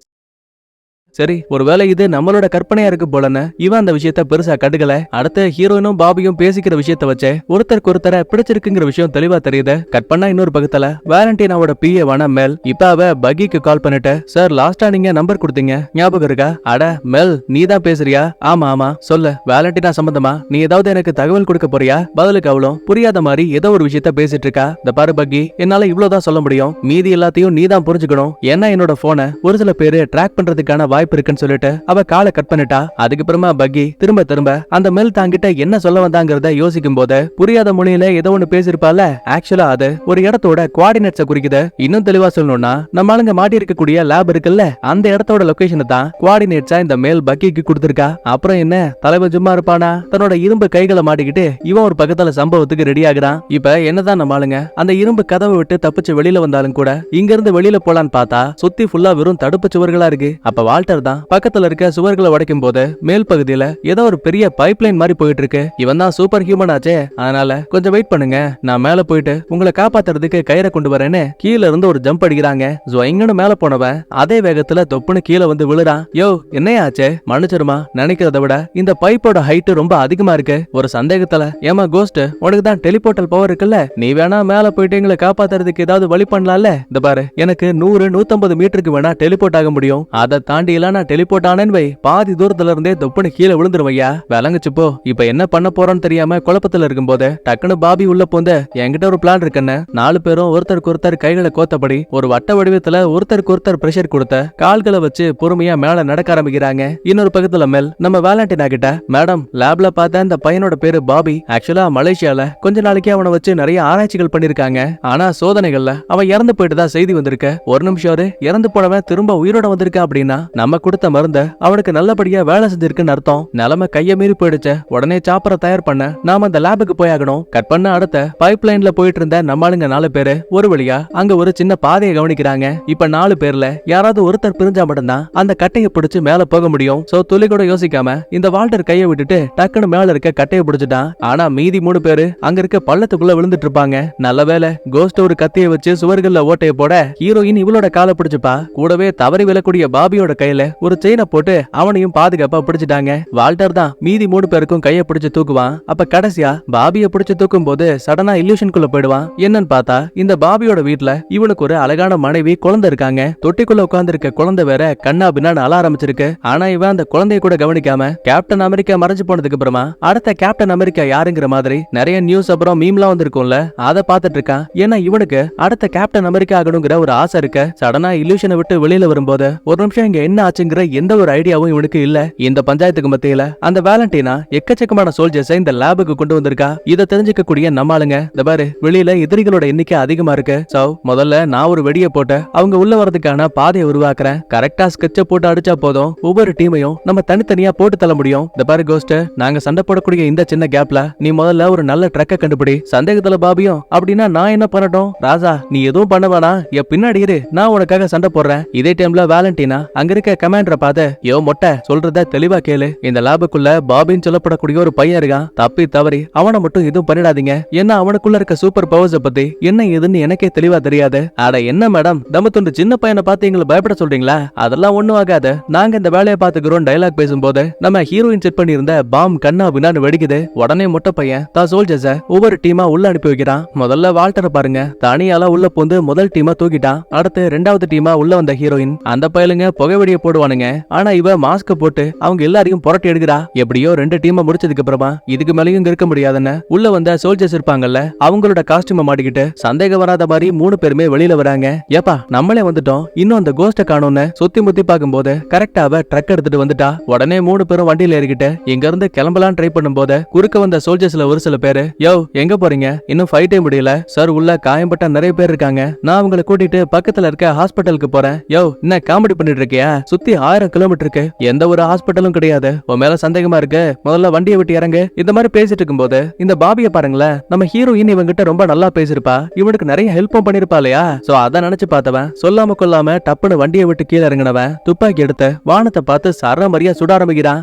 சரி, ஒருவேளை இது நம்மளோட கற்பனையா இருக்கு போலன்னு இவன் அந்த விஷயத்த பெருசா கண்டுக்கல. அடுத்த ஹீரோயினும் பாபியும் பேசிக்கிற விஷயத்த வச்சு ஒருத்தருக்கு ஒருத்தர பிடிச்சிருக்குங்கிற விஷயம் தெளிவா தெரியுது. கட் பண்ணா இன்னொரு பக்கத்துல வேலண்டினாவோட பிஏவான மெல் இப்ப அவ பக்கிக்கு கால் பண்ணிட்டு, சார் லாஸ்டா நீங்க நம்பர் கொடுத்தீங்க, ஞாபகம் இருக்கா? அட மெல், நீ தான் பேசுறியா? ஆமா ஆமா, சொல்லு, வேலண்டினா சம்பந்தமா நீ ஏதாவது எனக்கு தகவல் கொடுக்க போறியா? பதிலுக்கு அவளும் புரியாத மாதிரி ஏதோ ஒரு விஷயத்த பேசிட்டு இருக்கா. இந்த பாரு பக்கி, என்னால இவ்வளவுதான் சொல்ல முடியும், மீதி எல்லாத்தையும் நீ தான் புரிஞ்சுக்கணும். ஏன்னா என்னோட போனை ஒரு சில பேரு ட்ராக் பண்றதுக்கான வாய்ப்பு இருக்குன்னு சொல்லிட்டு அவ காலை கட் பண்ணிட்டா. அதுக்கப்புறமா பக்கி திரும்ப அந்த மெல் தாங்கிட்ட என்ன சொல்ல வந்தாங்கிறத யோசிக்கும் போது புரியாத மொழியில ஏதோ ஒண்ணு பேசிருப்பால. ஆக்சுவலா அது ஒரு இடத்தோட குவார்டினேட்ஸை குறிக்குது. இன்னும் தெளிவா சொல்லணும்னா நம்ம ஆளுங்க மாட்டி இருக்கக்கூடிய லேப் இருக்குல்ல, அந்த இடத்தோட லொகேஷனை தான் குவார்டினேட்ஸா இந்த மெல் பக்கிக்கு கொடுத்திருக்கா. அப்புறம் என்ன, தலைவர் சும்மா இருப்பானா? தன்னோட இரும்பு கைகளை மாட்டிக்கிட்டு இவன் ஒரு பக்கத்துல சம்பவத்துக்கு ரெடி ஆகுறான். இப்ப என்னதான் நம்ம ஆளுங்க அந்த இரும்பு கதவை விட்டு தப்பிச்சு வெளியில வந்தாலும் கூட இங்க இருந்து வெளியில போலான்னு பார்த்தா சுத்தி ஃபுல்லா வெறும் தடுப்பு சுவர்களா இருக்கு. அப்ப வால்டர் தான் பக்கத்துல இருக்க சுவர்களை உடைக்கும் போது மேல் பகுதியில ஏதோ ஒரு பெரிய பைப்லைன் மாதிரி போயிட்டு இருக்கு. இவன் தான் சூப்பர் ஹியூமன் ஆச்சே, அதனால கொஞ்சம் வெயிட் பண்ணுங்க, நான் மேல போயிட்டு உங்களை காப்பாத்துறதுக்கு கயிறை கொண்டு வரேன்னு கீழ இருந்து ஒரு ஜம்ப் அடிக்கிறாங்க. ஜொயங்கன்னு மேல போனவன் அதே வேகத்துல தொப்புன்னு கீழே வந்து விழுறான். யோ, என்னையாச்சே? மன்னிச்சிருமா, நினைக்கிறத விட இந்த பைப்போட ஹைட் ரொம்ப அதிகமா இருக்கு. ஒரு சந்தேகத்துல, ஏமா கோஸ்ட், உனக்கு தான் டெலிபோர்ட்டல் பவர் இருக்குல்ல, நீ வேணா மேல போயிட்டு எங்களை காப்பாத்துறதுக்கு ஏதாவது வழி பண்ணலாம்ல? இந்த பாரு, எனக்கு 100-150 மீட்டருக்கு வேணா டெலிபோர்ட் ஆக முடியும். அதை தாண்டி நான் டெலிபோர்ட் ஆனேன்னு வை, பாதி தூரத்துல இருந்தே தொப்புன்னு கீழே விழுந்துருவையா. விளங்குச்சு போ. இப்ப என்ன பண்ண போறோம்னு தெரியாம குழப்பத்துல இருக்கும் போது டக்குனு பாபி உள்ள போந்து, என்கிட்ட ஒரு பிளான் இருக்குன்னு 4 பேரும் ஒருத்தருக்கு ஒருத்தர் கைகளை கோத்தபடி ஒரு வட்ட வடிவத்துல ஒருத்தருக்கு ஒருத்தர் பிரஷர் கொடுத்த கால்களை வச்சு பொறுமையா மேல நடக்க ஆரம்பிக்கிறாங்க. இன்னொரு பக்கத்துல மெல் நம்ம வேலண்டினா கிட்ட, மேடம், லேப்ல பார்த்த இந்த பையனோட பேரு பாபி. ஆக்சுவலா மலேசியால கொஞ்ச நாளைக்கு அவனை வச்சு நிறைய ஆராய்ச்சிகள் பண்ணிருக்காங்க. ஆனா சோதனைகள்ல அவன் இறந்து போயிட்டு தான் செய்தி வந்திருக்கு. ஒரு நிமிஷம், இறந்து போனவன் திரும்ப உயிரோட வந்திருக்க அப்படின்னா நம்ம கொடுத்த மருந்த அவனுக்கு நல்லபடியா வேலை செஞ்சிருக்குன்னு அர்த்தம். நிலைமை கைய மீறி போயிடுச்சு. உடனே சாப்பரை தயார் பண்ண நாம அந்த லேபுக்கு போயாகணும். கட் பண்ண அடுத்த பைப் லைன்ல போயிட்டு இருந்த நம்மளுங்க 4 பேரு ஒரு வழியா அங்க ஒரு சின்ன பாதையை கவனிக்கிறாங்க. இப்ப 4 பேர்ல யாராவது ஒருத்தர் பிரிஞ்சா மட்டும்தான் அந்த கட்டையை பிடிச்சு மேல போக முடியும். சோ துளி கூட யோசிக்காம இந்த வால்டர் கையை விட்டுட்டு டக்குன்னு மேல இருக்க கட்டையை பிடிச்சிட்டான். ஆனா மீதி 3 பேரு அங்க இருக்க பள்ளத்துக்குள்ள விழுந்துட்டு இருப்பாங்க. நல்ல வேலை, கோஸ்ட் ஒரு கத்தியை வச்சு சுவர்கள்ல ஓட்டையை போட ஹீரோயின் இவளோட காலை பிடிச்சுப்பா. கூடவே தவறி விழக்கூடிய பாபியோட கையில ஒரு செயினை போட்டு அவனையும் பாதுகாப்பா பிடிச்சிட்டாங்க. வால்டர் தான் மீதி 3 பேருக்கும் கையை பிடிச்சு தூக்குவான். அப்ப கடைசியா பாபியை பிடிச்சு தூக்கும் போது சடனா இல்லூஷனுக்குள்ள போயிடுவான். என்னன்னு பார்த்தா இந்த பாபியோட வீட்டுல இவனுக்கு ஒரு அழகான மனைவி, குழந்தை இருக்காங்க. தொட்டிக்குள்ள உட்கார்ந்து இருக்க குழந்தை வேற கண்ணா பின்னான்னு அழ ஆரம்பிச்சிருக்கு. ஆனா இவன் அந்த குழந்தைய கூட கவனிக்காம கேப்டன் அமெரிக்கா மறைஞ்சு போனதுக்கு அப்புறமா அடுத்த கேப்டன் அமெரிக்கா யாருங்கிற மாதிரி நிறைய நியூஸ் அப்புறம் மீம்லாம் வந்திருக்கும்ல, அதை பார்த்துட்டு இருக்கான். ஏன்னா இவனுக்கு அடுத்த கேப்டன் அமெரிக்கா ஆகணுங்கிற ஒரு ஆசை இருக்கு. சடனா இல்லூஷனை விட்டு வெளியில வரும்போது ஒரு நிமிஷம் இங்க என்ன ஆச்சுங்கிற எந்த ஒரு ஐடியாவும் இவனுக்கு இல்ல. இந்த பஞ்சாயத்துக்கு மத்தியில அந்த வேலண்டினா எக்கச்சக்கமான சோல்ஜர்ஸ் இந்த லேபுக்கு கொண்டு வந்திருக்கா. இதை தெரிஞ்சுக்க கூடிய நம்ம ஆளுங்க இந்த பாரு வெளியில எதிரிகளோட எண்ணிக்கை அதிகமா இருக்கு. சோ முதல்ல நான் ஒரு வெடியை போட்டு அவங்க உள்ள வரதுக்கான பாதையை உருவாக்குறேன். கரெக்டா ஸ்கெட்ச போட்டு அடிச்சா போதும் ஒவ்வொரு டீமையும் நம்ம தனித்தனியா போட்டு தள்ள முடியும். இந்த பாரு கோஸ்ட், நாங்க சண்டை போடக்கூடிய இந்த சின்ன கேப்ல நீ முதல்ல ஒரு நல்ல ட்ரக்க கண்டுபிடி. சந்தேகத்துல பாபியும் அப்படின்னா நான் என்ன பண்ணட்டும்? ராஜா நீ எதுவும் பண்ண வேணாம், என் பின்னாடி இரு, நான் உனக்காக சண்டை போடுறேன். இதே டைம்ல வேலண்டினா அங்க இருக்க கமாண்டரை பார்த்து, யோ மொட்டை சொல்றத தெளிவா கேளு. இந்த லேபுக்குள்ள பாபின்னு சொல்லப்படக்கூடிய ஒரு பையன் இருக்கான். தப்பி தவறி அவனை மட்டும் எதுவும் பண்ணிடாதீங்க. ஏன்னா அவனுக்குள்ள இருக்க சூப்பர் பவர்ஸ பத்தி என்ன ஏதுன்னு எனக்கே தெளிவா தெரியாது. அட என்ன மேடம், தமத்துண்டு சின்ன பையனை பார்த்து எங்களை பயப்பட சொல்றீங்களா? அதெல்லாம் ஒண்ணும் ஆகாது, நாங்க இந்த வேலையை பாத்துக்கிறோம். டயலாக் பேசும்போது நம்ம ஹீரோயின் செட் பண்ணியிருந்த பாம் கண்ணா வினான்னு வெடிக்குது. உடனே மொட்டை பையன் தான் சோல்ஜர்ஸ ஒவ்வொரு டீமா உள்ள அனுப்பி வைக்கிறான். முதல்ல வால்டரை பாருங்க, தனியால உள்ள போந்து முதல் டீமா தூக்கிட்டான். அடுத்து ரெண்டாவது டீமா உள்ள வந்த ஹீரோயின் அந்த பயலுங்க புகைவெடியை போடுவானுங்க. ஆனா இவ மாஸ்க் போட்டு அவங்க எல்லாரையும் புரட்டி எடுக்கிறா. எப்படியோ ரெண்டு டீமா முடிச்சதுக்கு அப்புறமா இதுக்கு மேலேயும் இருக்க முடியாதுன்னு உள்ள வந்த சோல்ஜர்ஸ் இருப்பாங்கல்ல, அவங்களோட காஸ்டியூமை மாட்டிக்கிட்டு சந்தேகம் வராத மாதிரி 3 பேருமே வெளியில வராங்க. ஏப்பா நம்மளே வந்துட்டோம், இன்னும் அந்த கோஸ்ட காணோம்னு சுத்தி முத்தி பார்க்கும்போது கரெக்டா அவ ட்ரக் எடுத்துட்டு வந்துட்டா. உடனே 3 பேரும் வண்டியில ஏறிக்கிட்டு இங்க இருந்து கிளம்பலாம் ட்ரை பண்ணும்போது குறுக்க வந்த சோல்ஜர்ஸ்ல ஒரு சில பேரு, யோ எங்க போறீங்க? இன்னும் ஃபைட்டே முடியல சார், உள்ள காயம்பட்ட நிறைய பேர் இருக்காங்க, நான் அவங்களை கூட்டிட்டு பக்கத்துல இருக்க ஹாஸ்பிட்டலுக்கு போறேன். யோ என்ன காமெடி பண்ணிட்டு இருக்கியா? சுத்தி 1000 கிலோமீட்டர் இருக்கு, எந்த ஒரு ஹாஸ்பிட்டலும் கிடையாது, உன் மேல சந்தேகமா இருக்கு, முதல்ல வண்டியை விட்டு இறங்கு. இந்த மாதிரி பேசிட்டு இருக்கும்போது இந்த பாபிய பாருங்களேன், நம்ம ஹீரோயின் இவங்கிட்ட ரொம்ப நல்லா பேசிருப்பா, இவனுக்கு நிறைய ஹெல்ப்பும் பண்ணிருப்பா இல்லையா? சோ அத நினைச்சு பார்த்தவன் சொல்லாம கொள்ளாம டப்புன்னு வண்டியை விட்டு கீழே இறங்கினவன் துப்பாக்கி எடுத்து வானத்தை பார்த்து சரமரியா சுட ஆரம்பிக்கிறான்.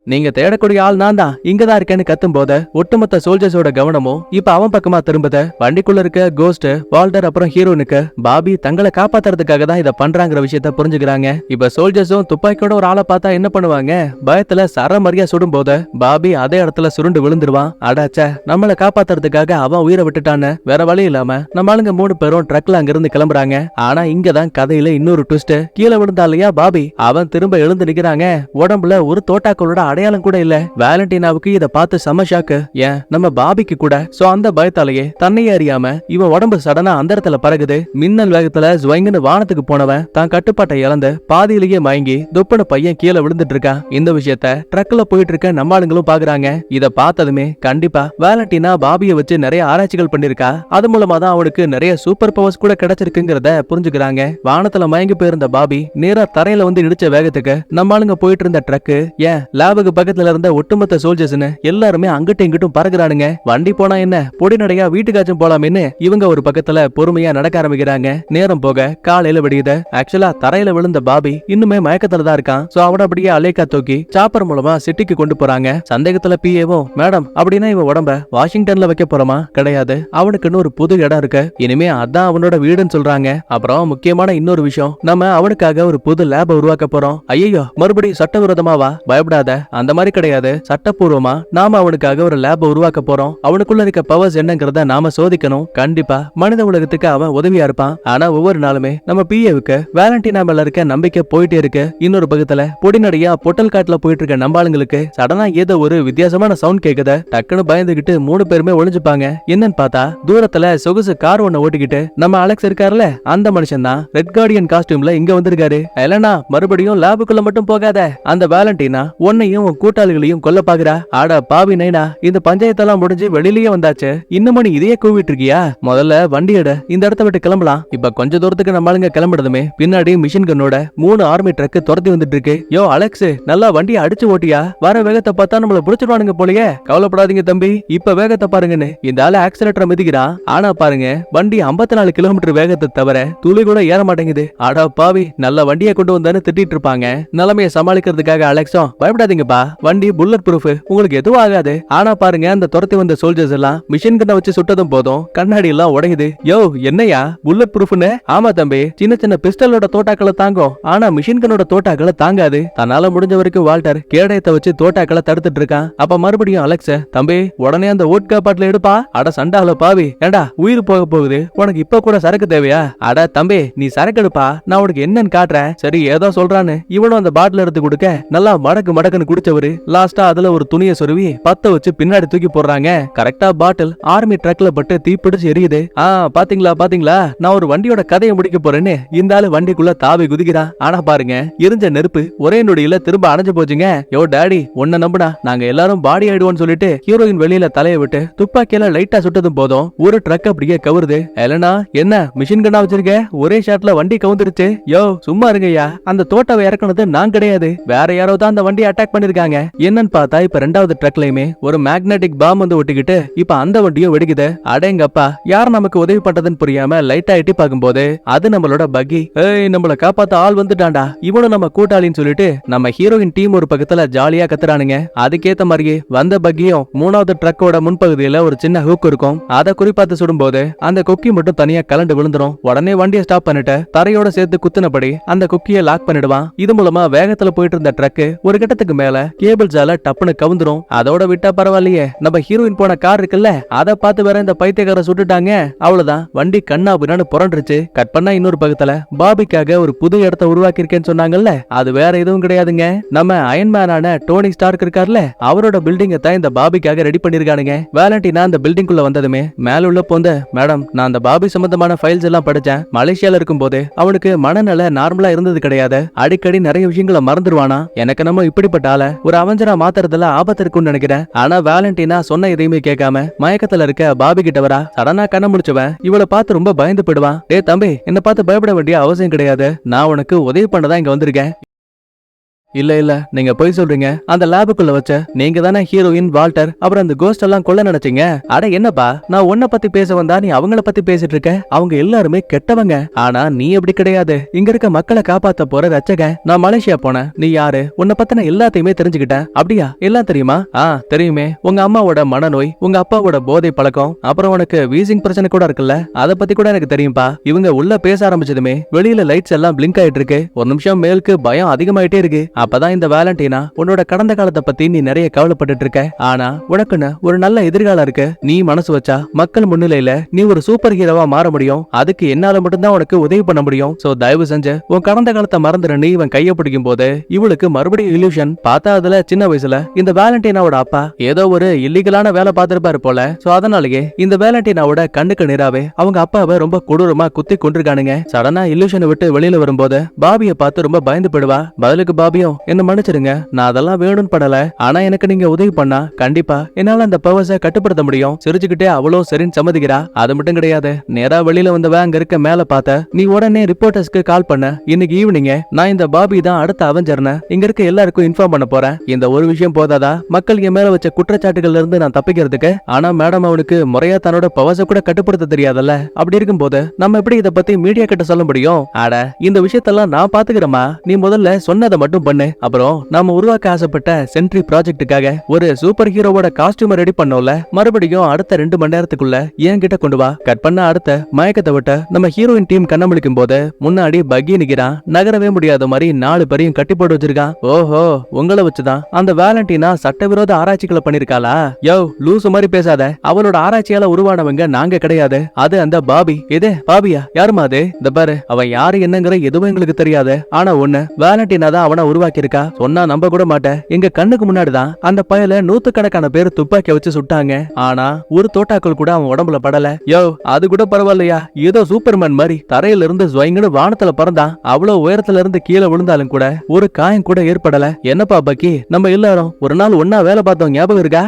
நீங்க தேடக்கூடிய ஆள் நான் தான், இங்கதான் இருக்கேன்னு கத்தும் போது ஒட்டுமொத்த சோல்ஜர்ஸோட கவனமும் இப்ப அவன் பக்கமா திரும்புத. வண்டிக்குள்ள இருக்க கோஸ்ட், வால்டர் அப்புறம் ஹீரோனுக்கு பாபி தங்களை காப்பாத்துறதுக்காக தான் இதை பண்றாங்கிற விஷயத்த புரிஞ்சுக்கிறாங்க. இப்ப சோல்ஜர்ஸும் துப்பாக்கியோட ஒரு ஆளை பார்த்தா என்ன பண்ணுவாங்க? பயத்துல சரமரியா சுடும் போது பாபி அதே இடத்துல சுருண்டு விழுந்துருவான். அடாச்ச, நம்மளை காப்பாத்துறதுக்காக அவன் உயிரை விட்டுட்டான்னு வேற வழி இல்லாம நம்ம ஆளுங்க 3 பேரும் ட்ரக்ல அங்க இருந்து கிளம்புறாங்க. ஆனா இங்கதான் கதையில இன்னொரு ட்விஸ்ட். கீழே விழுந்தாலையா பாபி, அவன் திரும்ப எழுந்து நிக்கிறாங்க. உடம்புல ஒரு தோட்டாக்களோட அடையாளம் கூட இல்ல. வேலண்டினாவுக்கு இத பார்த்து செம ஷாக்கு. ஏன் நம்ம பாபிக்கு கூட. சோ அந்த பயத்தாலேயே தன்னையே அறியாம இவன் உடம்பு சடனா அந்த இடத்துல பறகுது. மின்னல் வேகத்துல ஜுவங்கன்னு வானத்துக்கு போனவன் தான் கட்டுப்பாட்டை இழந்து பாதியிலேயே மயங்கி துப்புன பையன் கீழே விழுந்துட்டு இருக்கான். இந்த விஷயத்த ட்ரக்ல போயிட்டு இருக்க நம்ம ஆளுங்களும் பாக்குறாங்க. இத பார்த்ததுமே கண்டிப்பா வேலண்டினா பாபியை வச்சு நிறைய ஆராய்ச்சிகள் பண்ணிருக்கா, அது மூலமா தான் அவனுக்கு நிறைய சூப்பர் பவர்ஸ் கூட கிடைச்சிருக்குங்கிறத புரிஞ்சுக்கிறாங்க. வானத்துல மயங்கி போயிருந்த பாபி நேரா தரையில வந்து இடிச்ச வேகத்துக்கு நம்ம ஆளுங்க போயிட்டு இருந்த ட்ரக்கு, ஏன் லேபுக்கு பக்கத்துல இருந்த ஒட்டுமொத்த சோல்ஜர்ஸ்னு எல்லாருமே அங்கிட்டும் இங்கிட்டும் பறக்குறானுங்க. வண்டி போனா என்ன, பொடி நடையா வீட்டுக்காச்சும் போலாமேன்னு இவங்க ஒரு பக்கத்துல பொறுமையா நடக்க ஆரம்பிக்கிறாங்க. நேரம் போக காலையில விடியுது. ஆக்சுவலா தரையில விழுந்த பாபி இன்னுமே மயக்கத்துல தான் இருக்கான். சோ அவன அப்படியே அலேக்கா தூக்கி சாப்பர் மூலமா சிட்டிக்கு கொண்டு போறாங்க. சந்தேகத்துல பிஏவும், மேடம் அப்படின்னா இவன் உடம்ப வாஷிங்டன்ல வைக்க போறோமா? கிடையாது, அவனுக்குன்னு ஒரு புது இடம் இருக்கு, இனிமே அதான் அவனோட வீடுன்னு சொல்றாங்க. அப்புறம் முக்கியமான இன்னொரு விஷயம், நம்ம அவனுக்காக ஒரு புது லேப உருவாக்க போறோம். ஐயோ மறுபடியும் சட்டவிரோதமாவா? பயப்படாத, அந்த மாதிரி கிடையாது, சட்டப்பூர்வமா நாம அவனுக்காக ஒரு லேப் உருவாக்க போறோம். அவனுக்குள்ள இருக்க பவர்ஸ் என்னங்கறத நாம சோதிக்கணும். கண்டிப்பா மனித உலகத்துக்கு அவன் உதவியா இருப்பான். ஆனா ஒவ்வொரு நாளுமே நம்ம பிஏவுக்கு வேலண்டினா மேல இருக்க நம்பிக்கை போயிட்டே இருக்கு. இன்னொரு பக்கத்துல பொடிநடையா பொட்டல் காட்டுல போயிட்டு இருக்க நம்பாளுங்களுக்கு சடனா ஏதோ ஒரு வித்தியாசமான சவுண்ட் கேக்குது. டக்குன்னு பயந்துகிட்டு 3 பேருமே ஒளிஞ்சுப்பாங்க. என்னன்னு பார்த்தா தூரத்துல சொகுசு கார் ஒண்ணு ஓட்டிக்கிட்டு நம்ம அலெக்ஸ் இருக்காருல, அந்த மனுஷன் தான் ரெட் கார்டியன் காஸ்டியூம்ல இங்க வந்திருக்காரு. எலனா மறுபடியும் லேபுக்குள்ள மட்டும் போகாத, அந்த வேலண்டினா உன்னையும் கூட்டாளிகளையும் கொல்ல பாக்குறா. ஆட பாவி நைனா, இந்த பஞ்சாயத்தெல்லாம் முடிஞ்சு வெளியிலேயே வந்தாச்சு, இன்னும் நீ இதையே கூவிட்டு இருக்கியா? முதல்ல வண்டி எடு, இந்த இடத்த விட்டு கிளம்பலாம். இப்ப கொஞ்ச தூரத்துக்கு நம்மளுங்க கிளம்பிடுதுமே பின்னாடி மிஷின் கன்னோட 3 ஆர்மி ட்ரக் துரத்தி வந்துட்டு இருக்கு. யோ அலெக்ஸ், நல்லா வண்டியை அடிச்சு ஓட்டியா? வர வேகத்தை பார்த்தா நம்மள புடிச்சிடுவானுங்க போலயே. கவலைப்படாதீங்க தம்பி, இப்ப வேகத்தை பாருங்கன்னு இந்த ஆளு ஆக்சிலேட்டரை மிதிக்கிறான். ஆனா பாருங்க வண்டி 54 கிலோமீட்டர் வேகத்தை தவிர துளி கூட ஏற மாட்டேங்குது. ஆடா பாவி, நல்ல வண்டியை கொண்டு வந்தான்னு திட்டிட்டு இருப்பாங்க. நிலைமையை சமாளிக்கிறதுக்காக அலெக்ஸும், பயப்படாதீங்கப்பா, வண்டி புல்லட் ப்ரூஃப், உங்களுக்கு எதுவும் ஆகாது. ஆனா பாருங்க அந்த துரத்தி வந்த சோல்ஜர்ஸ் எல்லாம் மிஷின் கண்ணை வச்சு சுட்டதும் போதும் கண்ணாடி எல்லாம் உடையுது. யோ என்னையா புல்லட் ப்ரூஃப்னு? ஆமா தம்பி, சின்ன சின்ன பிஸ்டலோட தோட்டாக்களை தாங்கும், ஆனா மிஷின் கண்ணோட தோட்டாக்களை தாங்காது. தன்னால முடிஞ்ச வரைக்கும் வால்டர் கேடயத்தை வச்சு தோட்டாக்களை தடுத்துட்டு இருக்கான். அப்ப மறுபடியும் அலெக்ஸ், தம்பி உடனே அந்த ஓட்கா பாட்டில எடுப்பா. அட சண்டால பாவி, ஏண்டா உயிர் போக போகுது, உனக்கு இப்ப கூட சரக்கு தேவையா? அட தம்பி நீ சரக்கு எடுப்பா, நான் உனக்கு என்னன்னு காட்டுறேன். சரி ஏதோ சொல்றான்னு இவனும் அந்த பாட்டில எடுத்து கொடுக்க நல்லா மடக்கு மடக்குன்னு குடிச்சவரு லாஸ்டா அதுல ஒரு துணியை சொருவி பத்த வச்சு பின்னாடி தூக்கி போடுறாங்க. கரெக்டா பாட்டில் ஆர்மி ட்ரக்ல பட்டு தீப்பிடிச்சு எரியுது. பாத்தீங்களா நான் ஒரு வண்டியோட கதையை முடிக்க போறேன்னு இந்த ஆளு வண்டிக்குள்ள தாவி குதிக்கிறான். ஆனா பாருங்க, எரிஞ்ச நெருப்பு ஒரே நொடியில திரும்ப அணைஞ்சு போச்சுங்க. யோ டாடி, உன்ன நம்புனா நாங்க எல்லாரும் பாடி ஆயிடுவோம்னு சொல்லிட்டு ஹீரோயின் வெளியில தலையை விட்டு துப்பாக்கியில லைட்டா சுட்டதும் போதும் ஒரு ட்ரக் அப்படியே கவுருது. எலனா, என்ன மிஷின் கண்ணா வச்சிருக்க? ஒரே ஷாட்ல வண்டி கவுந்துருச்சு. யோ சும்மா இருங்கய்யா, அந்த தோட்டாவை இறக்குனது நான் கிடையாது, வேற யாரோ தான் அந்த வண்டியை அட்டாக் பண்ணிருக்காங்க. என்னன்னு பார்த்தா இப்ப ரெண்டாவது ட்ரக்லயுமே ஒரு மேக்னெட்டிக் பாம் வந்து ஒட்டிக்கிட்டு இப்ப அந்த வண்டியும் வெடிக்குது. அடேங்கப்பா, யார் நமக்கு உதவி பண்றதுன்னு புரியாம லைட்டா எட்டி பார்க்கும்போது அது நம்மளோட பக்கி. ஏய், நம்மள காப்பாத்த ஆள் வந்துட்டான்டா, இவனும் நம்ம கூட்டாளின்னு சொல்லிட்டு நம்ம ஹீரோயின் டீம் ஒரு பக்கத்துல ஜாலியா கத்துறானுங்க. அதுக்கேத்த மாதிரியே வந்த பக்கியும் மூணாவது ட்ரக்கோட முன்பகுதியில ஒரு சின்ன ஹூக் இருக்கும். அதை குறிப்பாத்து சுடும்போது அந்த கொக்கி மட்டும் தனியா கலண்டு விழுந்துரும். உடனே வண்டியை ஸ்டாப் பண்ணிட்டு தரையோட சேர்த்து குத்துனபடி அந்த கொக்கியை லாக் பண்ணிடுவான். இது மூலமா வேகத்துல போயிட்டு இருந்த ட்ரக் ஒரு கட்டத்துக்கு மேல கேபிள்ஸால டப்புன்னு கவுந்துரும். அதோட விட்டா பரவாயில்லையே, நம்ம ஹீரோயின் போன கார் இருக்குல்ல, அதை பார்த்து வேற இந்த பைத்தியக்கார சுட்டுட்டாங்க. அவ்வளவுதான், வண்டி கண்ணா பின்னான்னு புரண்டுருச்சு. கட் பண்ணா இன்னொரு பக்கத்துல பாபிக்காக ஒரு புது இடத்தை உருவாக்கி இருக்கேன்னு சொன்னாங்கல்ல, அது வேற எதுவும் கிடையாதுங்க. நம்ம அயன்மேனான டோனி ஸ்டார்க் இருக்கார்ல, அவரோட பில்டிங்கை தான் இந்த பாபிக்காக ரெடி பண்ணிருக்கானுங்க. வேலண்டினா அந்த பில்டிங் குள்ள வந்ததுமே மேல உள்ள போந்த, மேடம் நான் அந்த பாபி சம்பந்தமான ஃபைல்ஸ் எல்லாம் படிச்சேன். மலேசியால இருக்கும் போது அவனுக்கு மனநல நார்மலா இருந்தது கிடையாது, அடிக்கடி நிறைய விஷயங்களை மறந்துடுவானா. எனக்கு நம்ம இப்படிப்பட்ட ஆள ஒரு அவஞ்சரா மாத்துறதுல ஆபத்து இருக்கும்னு நினைக்கிறேன். ஆனா வேலண்டினா சொன்ன எதையுமே கேட்காம மயக்கத்துல இருக்க பாபி கிட்ட வரா. சடனா கண்ண முடிச்சவன் இவளை பார்த்து ரொம்ப பயந்து போயிடுவான். டே தம்பி, என்ன பார்த்து பயப்பட வேண்டிய அவசியம் கிடையாது, நான் உனக்கு உதவி பண்ணதான் இங்க வந்திருக்கேன். இல்ல நீங்க போய் சொல்றீங்க, அந்த லேபுக்குள்ள வச்ச நீங்க தானே ஹீரோயின் வால்டர் அப்புறம் அந்த கோஸ்ட் எல்லாம் கொல்ல நினைச்சீங்க. அட என்னப்பா, நான் உன்னை பத்தி பேச வந்தா நீ அவங்கள பத்தி பேசிட்டு இருக்க. அவங்க எல்லாருமே கெட்டவங்க, ஆனா நீ எப்படி கிடையாது, இங்க இருக்க மக்களை காப்பாத்த போற ரச்சகன். நான் மலேசியா போனேன், நீ யாரு, உன்னை பத்தின எல்லாத்தையுமே தெரிஞ்சுக்கிட்டேன். அப்படியா? எல்லாம் தெரியுமா? தெரியுமே. உங்க அம்மாவோட மனநோய், உங்க அப்பாவோட போதை பழக்கம், அப்புறம் உனக்கு வீசிங் பிரச்சனை கூட இருக்குல்ல, அதை பத்தி கூட எனக்கு தெரியும்பா. இவங்க உள்ள பேச ஆரம்பிச்சதுமே வெளியில லைட்ஸ் எல்லாம் பிளிங்க் ஆயிட்டு இருக்கு. ஒரு நிமிஷம் மேலுக்கு பயம் அதிகமாயிட்டே இருக்கு. அப்பதான் இந்த வேலண்டினா, உன்னோட கடந்த காலத்தை பத்தி நீ நிறைய கவலைப்பட்டு இருக்க, ஆனா உனக்குன்னு ஒரு நல்ல எதிர்காலம் இருக்கு. நீ மனசு வச்சா மக்கள் முன்னிலையில நீ ஒரு சூப்பர் ஹீரோவா மாற முடியும். அதுக்கு என்னால மட்டும்தான் உனக்கு உதவி பண்ண முடியும். சோ தயவு செஞ்சு உன் கடந்த காலத்தை மறந்துட. நீ இவன் கைய பிடிக்கும் போது இவளுக்கு மறுபடியும் இல்யூஷன். பார்த்தா அதுல சின்ன வயசுல இந்த வேலண்டினாவோட அப்பா ஏதோ ஒரு இல்லீகலான வேலை பார்த்திருப்பாரு போல. சோ அதனாலேயே இந்த வேலண்டினாவோட கண்ணுக்கு நேராவே அவங்க அப்பாவை ரொம்ப கொடூரமா குத்தி கொண்டிருக்கானுங்க. சடனா இல்யூஷனை விட்டு வெளியில வரும்போது பாபியை பார்த்து ரொம்ப பயந்து போயிடுவா. பதிலுக்கு பாபியும், என்ன மன்னிச்சிருங்க, நான் அதெல்லாம் வேணும்னு படல, ஆனா எனக்கு நீங்க உதவி பண்ணா கண்டிப்பா என்னால அந்த பவர்ஸை கட்டுப்படுத்த முடியும். சிரிச்சுக்கிட்டே அவ்வளோ சரின்னு சம்மதிக்கிறா. அது மட்டும் கிடையாது, நேரா வெளியில வந்தவ அங்க இருக்க மேல பார்த்த, நீ உடனே ரிப்போர்ட்டர்ஸ்க்கு கால் பண்ண, இன்னைக்கு ஈவினிங் நான் இந்த பாபி தான் அடுத்த அவெஞ்சர்னு இங்க இருக்க எல்லாருக்கும் இன்ஃபார்ம் பண்ண போறேன். இந்த ஒரு விஷயம் போதாதா மக்கள் என் மேல வச்ச குற்றச்சாட்டுகள்ல இருந்து நான் தப்பிக்கிறதுக்கு? ஆனா மேடம், அவனுக்கு முறையா தன்னோட பவர்ஸை கூட கட்டுப்படுத்த தெரியாதல்ல. அப்படி இருக்கும்போது நம்ம எப்படி இதை பத்தி மீடியா கிட்ட சொல்ல முடியும்? ஆட, இந்த விஷயத்தெல்லாம் நான் பாத்துக்கிறேமா, நீ முதல்ல சொன்னதை மட்டும் பண்ணு. அப்புறம் நாம உருவாக்க ஆசைப்பட்ட சென்ட்ரி ப்ராஜெக்ட்டுக்காக ஒரு சூப்பர் ஹீரோவோட காஸ்டியூம் ரெடி பண்ணோம்ல, மறுபடியும் அடுத்த 2 மணி நேரத்துக்குள்ள என் கிட்ட கொண்டு வா. கட் பண்ண அடுத்த மயக்கத்தை விட்ட நம்ம ஹீரோயின் டீம் கண்ணமுழிக்கும் போது முன்னாடி பக்கி நிக்கிறான். நகரவே முடியாத மாதிரி 4 பேரையும் கட்டி போட்டு வச்சிருக்கான். ஓஹோ, உங்களை வச்சுதான் அந்த வேலண்டினா சட்டவிரோத ஆராய்ச்சிகளை பண்ணிருக்காளா? யோ லூசு மாதிரி பேசாத, அவளோட ஆராய்ச்சியால உருவானவங்க நாங்க கிடையாது, அது அந்த பாபி. எது பாபியா? யாருமா அது? இந்த பாரு, அவன் யாரு என்னங்கிற எதுவும் எங்களுக்கு தெரியாது, ஆனா ஒண்ணு, வேலண்டினா தான் அவனை உருவாக்கி இருக்கா. சொன்னா நம்ப கூட மாட்டேன், எங்க கண்ணுக்கு முன்னாடிதான் அந்த பயல 100கணக்கான பேர் துப்பாக்கி வச்சு சுட்டாங்க, ஆனா ஒரு தோட்டாக்கள் கூட அவன் உடம்புல படல. யோ அது கூட பரவாயில்லையா, ஏதோ சூப்பர்மேன் மாதிரி தரையில இருந்து ஸ்வைங்கன்னு வானத்துல பறந்தான். அவ்வளவு உயரத்துல இருந்து கீழே விழுந்தாலும் கூட ஒரு காயம் கூட ஏற்படல. என்னப்பா பக்கி, நம்ம எல்லாரும் ஒரு நாள் ஒன்னா வேலை பார்த்தோம், ஞாபகம் இருக்கா?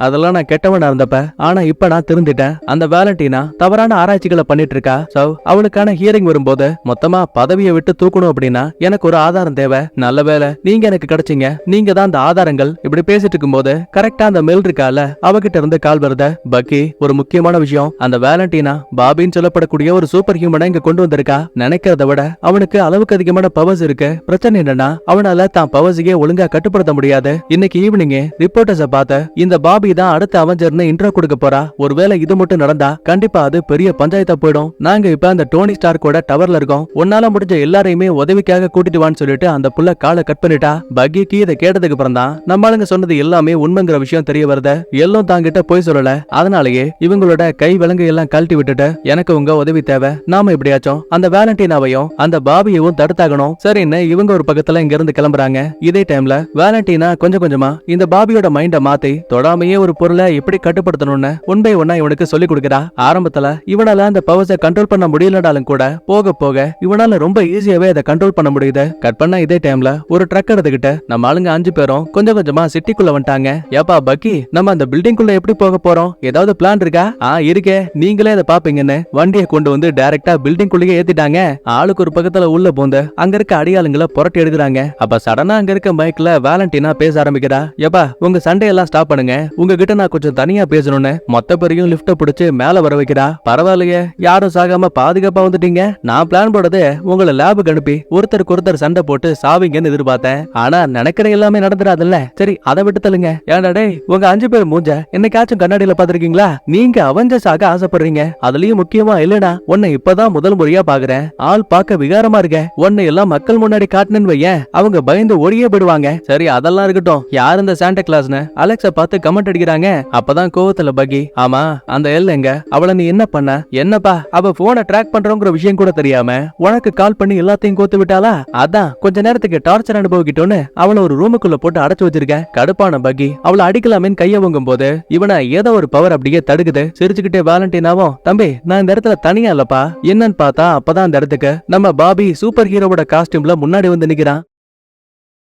அதெல்லாம் நான் கெட்டவனா இருந்தப்ப, ஆனா இப்ப நான் திருந்திட்டேன். அந்த வேலண்டினா தவறான ஆராய்ச்சிகளை பண்ணிட்டு இருக்கா. சோ அவளுக்கான ஹியரிங் வரும்போது மொத்தமா பதவியை விட்டு தூக்கணும் அப்படின்னா எனக்கு ஒரு ஆதாரம் தேவை. நல்ல வேலை நீங்க எனக்கு கிடைச்சீங்க, நீங்க தான் அந்த ஆதாரங்கள். இப்படி பேசிட்டு இருக்கும்போது கரெக்டா அந்த மெல் இருக்கால, அவகிட்ட இருந்து கால் வருத. பக்கி, ஒரு முக்கியமான விஷயம், அந்த வேலண்டினா பாபின்னு சொல்லப்படக்கூடிய ஒரு சூப்பர் ஹியூமனை இங்க கொண்டு வந்திருக்கா. நினைக்கிறத விட அவனுக்கு அளவுக்கு அதிகமான பவர்ஸ் இருக்கு. பிரச்சனை என்னன்னா அவனால தான் பவர்ஸையே ஒழுங்கா கட்டுப்படுத்த முடியாது. இன்னைக்கு ஈவினிங் ரிப்போர்ட்டர்ஸ பார்த்த இந்த பாபி தான் அடுத்த அவெஞ்சர்னு இன்ட்ரோ கொடுக்க போறா. ஒருவேளை இது மட்டும் நடந்தா கண்டிப்பா அது பெரிய பஞ்சாயத்தா போயிடும். நாங்க இப்ப அந்த டோனி ஸ்டார்க்கோட டவர்ல இருக்கோம், உன்னால முடிஞ்ச எல்லாரையுமே உதவிக்காக கூட்டிட்டு வான்னு சொல்லிட்டு அந்த புள்ள காலை காலை கட் பண்ணிட்டா. பக்கிக்கு இதை கேட்டதுக்கு அப்புறம் தான் நம்ம ஆளுங்க சொன்னது எல்லாமே உண்மைங்கிற விஷயம் தெரிய வருது. எல்லாம் தாங்கிட்ட போய் சொல்லல. அதனாலேயே இவங்களோட கை விலங்கு எல்லாம் கழட்டி விட்டுட்டு எனக்கு உங்க உதவி தேவை, நாம எப்படியாச்சும் அந்த வேலண்டினாவையும் அந்த பாபியவும் தடுத்தாகணும் சரின்னு இவங்க ஒரு பக்கத்துல இங்க இருந்து கிளம்புறாங்க. இதே டைம்ல வேலண்டினா கொஞ்சம் கொஞ்சமா இந்த பாபியோட மைண்ட மாத்தி தொடாமையே ஒரு பொருளை எப்படி கட்டுப்படுத்தணும்னு ஒன் பை ஒன்னா இவனுக்கு சொல்லி கொடுக்குறா. ஆரம்பத்துல இவனால அந்த பவர்ஸை கண்ட்ரோல் பண்ண முடியலனாலும் கூட போக போக இவனால ரொம்ப ஈஸியாவே அதை கண்ட்ரோல் பண்ண முடியுது. கட் பண்ண இதே டைம்ல ஒரு ட்ரக் எடுத்துக்கிட்டு நம்ம ஆளுங்க 5 பேரும் கொஞ்சம் கொஞ்சமா சிட்டிக்குள்ள வந்துட்டாங்க. ஏப்பா பக்கி, நம்ம அந்த பில்டிங் குள்ள எப்படி போக போறோம், ஏதாவது பிளான் இருக்கா? இருக்கே, நீங்களே அதை பாப்பீங்கன்னு வண்டியை கொண்டு வந்து டைரக்டா பில்டிங் குள்ளேயே ஏத்திட்டாங்க. ஆளுக்கு ஒரு பக்கத்துல உள்ள போந்து அங்க இருக்க அடியாளுங்களை புரட்டி எடுக்கிறாங்க. அப்ப சடனா அங்க இருக்க மைக்ல வேலண்டினா பேச ஆரம்பிக்கிறா. ஏப்பா, உங்க சண்டையெல்லாம் ஸ்டாப் பண்ணுங்க, உங்ககிட்ட நான் கொஞ்சம் தனியா பேசணும்னு மொத்த பேரையும் லிப்ட பிடிச்சு மேல வர வைக்கிறா. பரவாயில்லையே, யாரும் சாகாம பாதுகாப்பா வந்துட்டீங்க. நான் பிளான் போடுறது உங்களை லேபுக்கு அனுப்பி ஒருத்தருக்கு ஒருத்தர் சண்டை போட்டு சாவிங்கன்னு எதிர்பார்த்தேன். ஆனா நினைக்கிற எல்லாமே நடந்துடாதுல்ல. சரி, அதை விட்டு தள்ளுங்க. ஏன்டா டேய், உங்க 5 பேர் மூஞ்ச என்னைக்காச்சும் கண்ணாடியில பாத்திருக்கீங்களா? நீங்க அவெஞ்சர்ஸ் ஆக ஆசைப்படுறீங்க, அதுலயும் முக்கியமா இல்லடா உன்னை இப்பதான் முதல் முறையா பாக்குறேன். ஆள் பார்க்க விகாரமா இருக்க. உன்னை எல்லாம் மக்கள் முன்னாடி காட்டுனேன்னு வையேன், அவங்க பயந்து ஒடியே போயிடுவாங்க. சரி, அதெல்லாம் இருக்கட்டும். யார் இந்த சாண்டா கிளாஸ்னு அலெக்ஸ பார்த்து கமெண்ட் அடிக்கிறாங்க. அப்பதான் கோவத்துல பக்கி, ஆமா அந்த எல் எங்க, அவளை நீ என்ன பண்ண? என்னப்பா, அவ போனை ட்ராக் பண்றோங்கிற விஷயம் கூட தெரியாம உனக்கு கால் பண்ணி எல்லாத்தையும் கோத்து விட்டாளா? அதான் கொஞ்ச நேரத்துக்கு டார்ச்சர் அனுபவிக்கிட்டோன்னு அவளை ஒரு ரூமுக்குள்ள போட்டு அடைச்சு வச்சிருக்கேன். கடுப்பான பக்கி அவளை அடிக்கலாமேன்னு கைய வாங்கும் போது இவனை ஏதோ ஒரு பவர் அப்படியே தடுக்குது. சிரிச்சுக்கிட்டே வேலண்டினாவும், தம்பி நான் இந்த இடத்துல தனியா இல்லப்பா, என்னன்னு பார்த்தா அப்பதான் அந்த இடத்துக்கு நம்ம பாபி சூப்பர் ஹீரோவோட காஸ்டியூம்ல முன்னாடி வந்து நிக்கிறான்.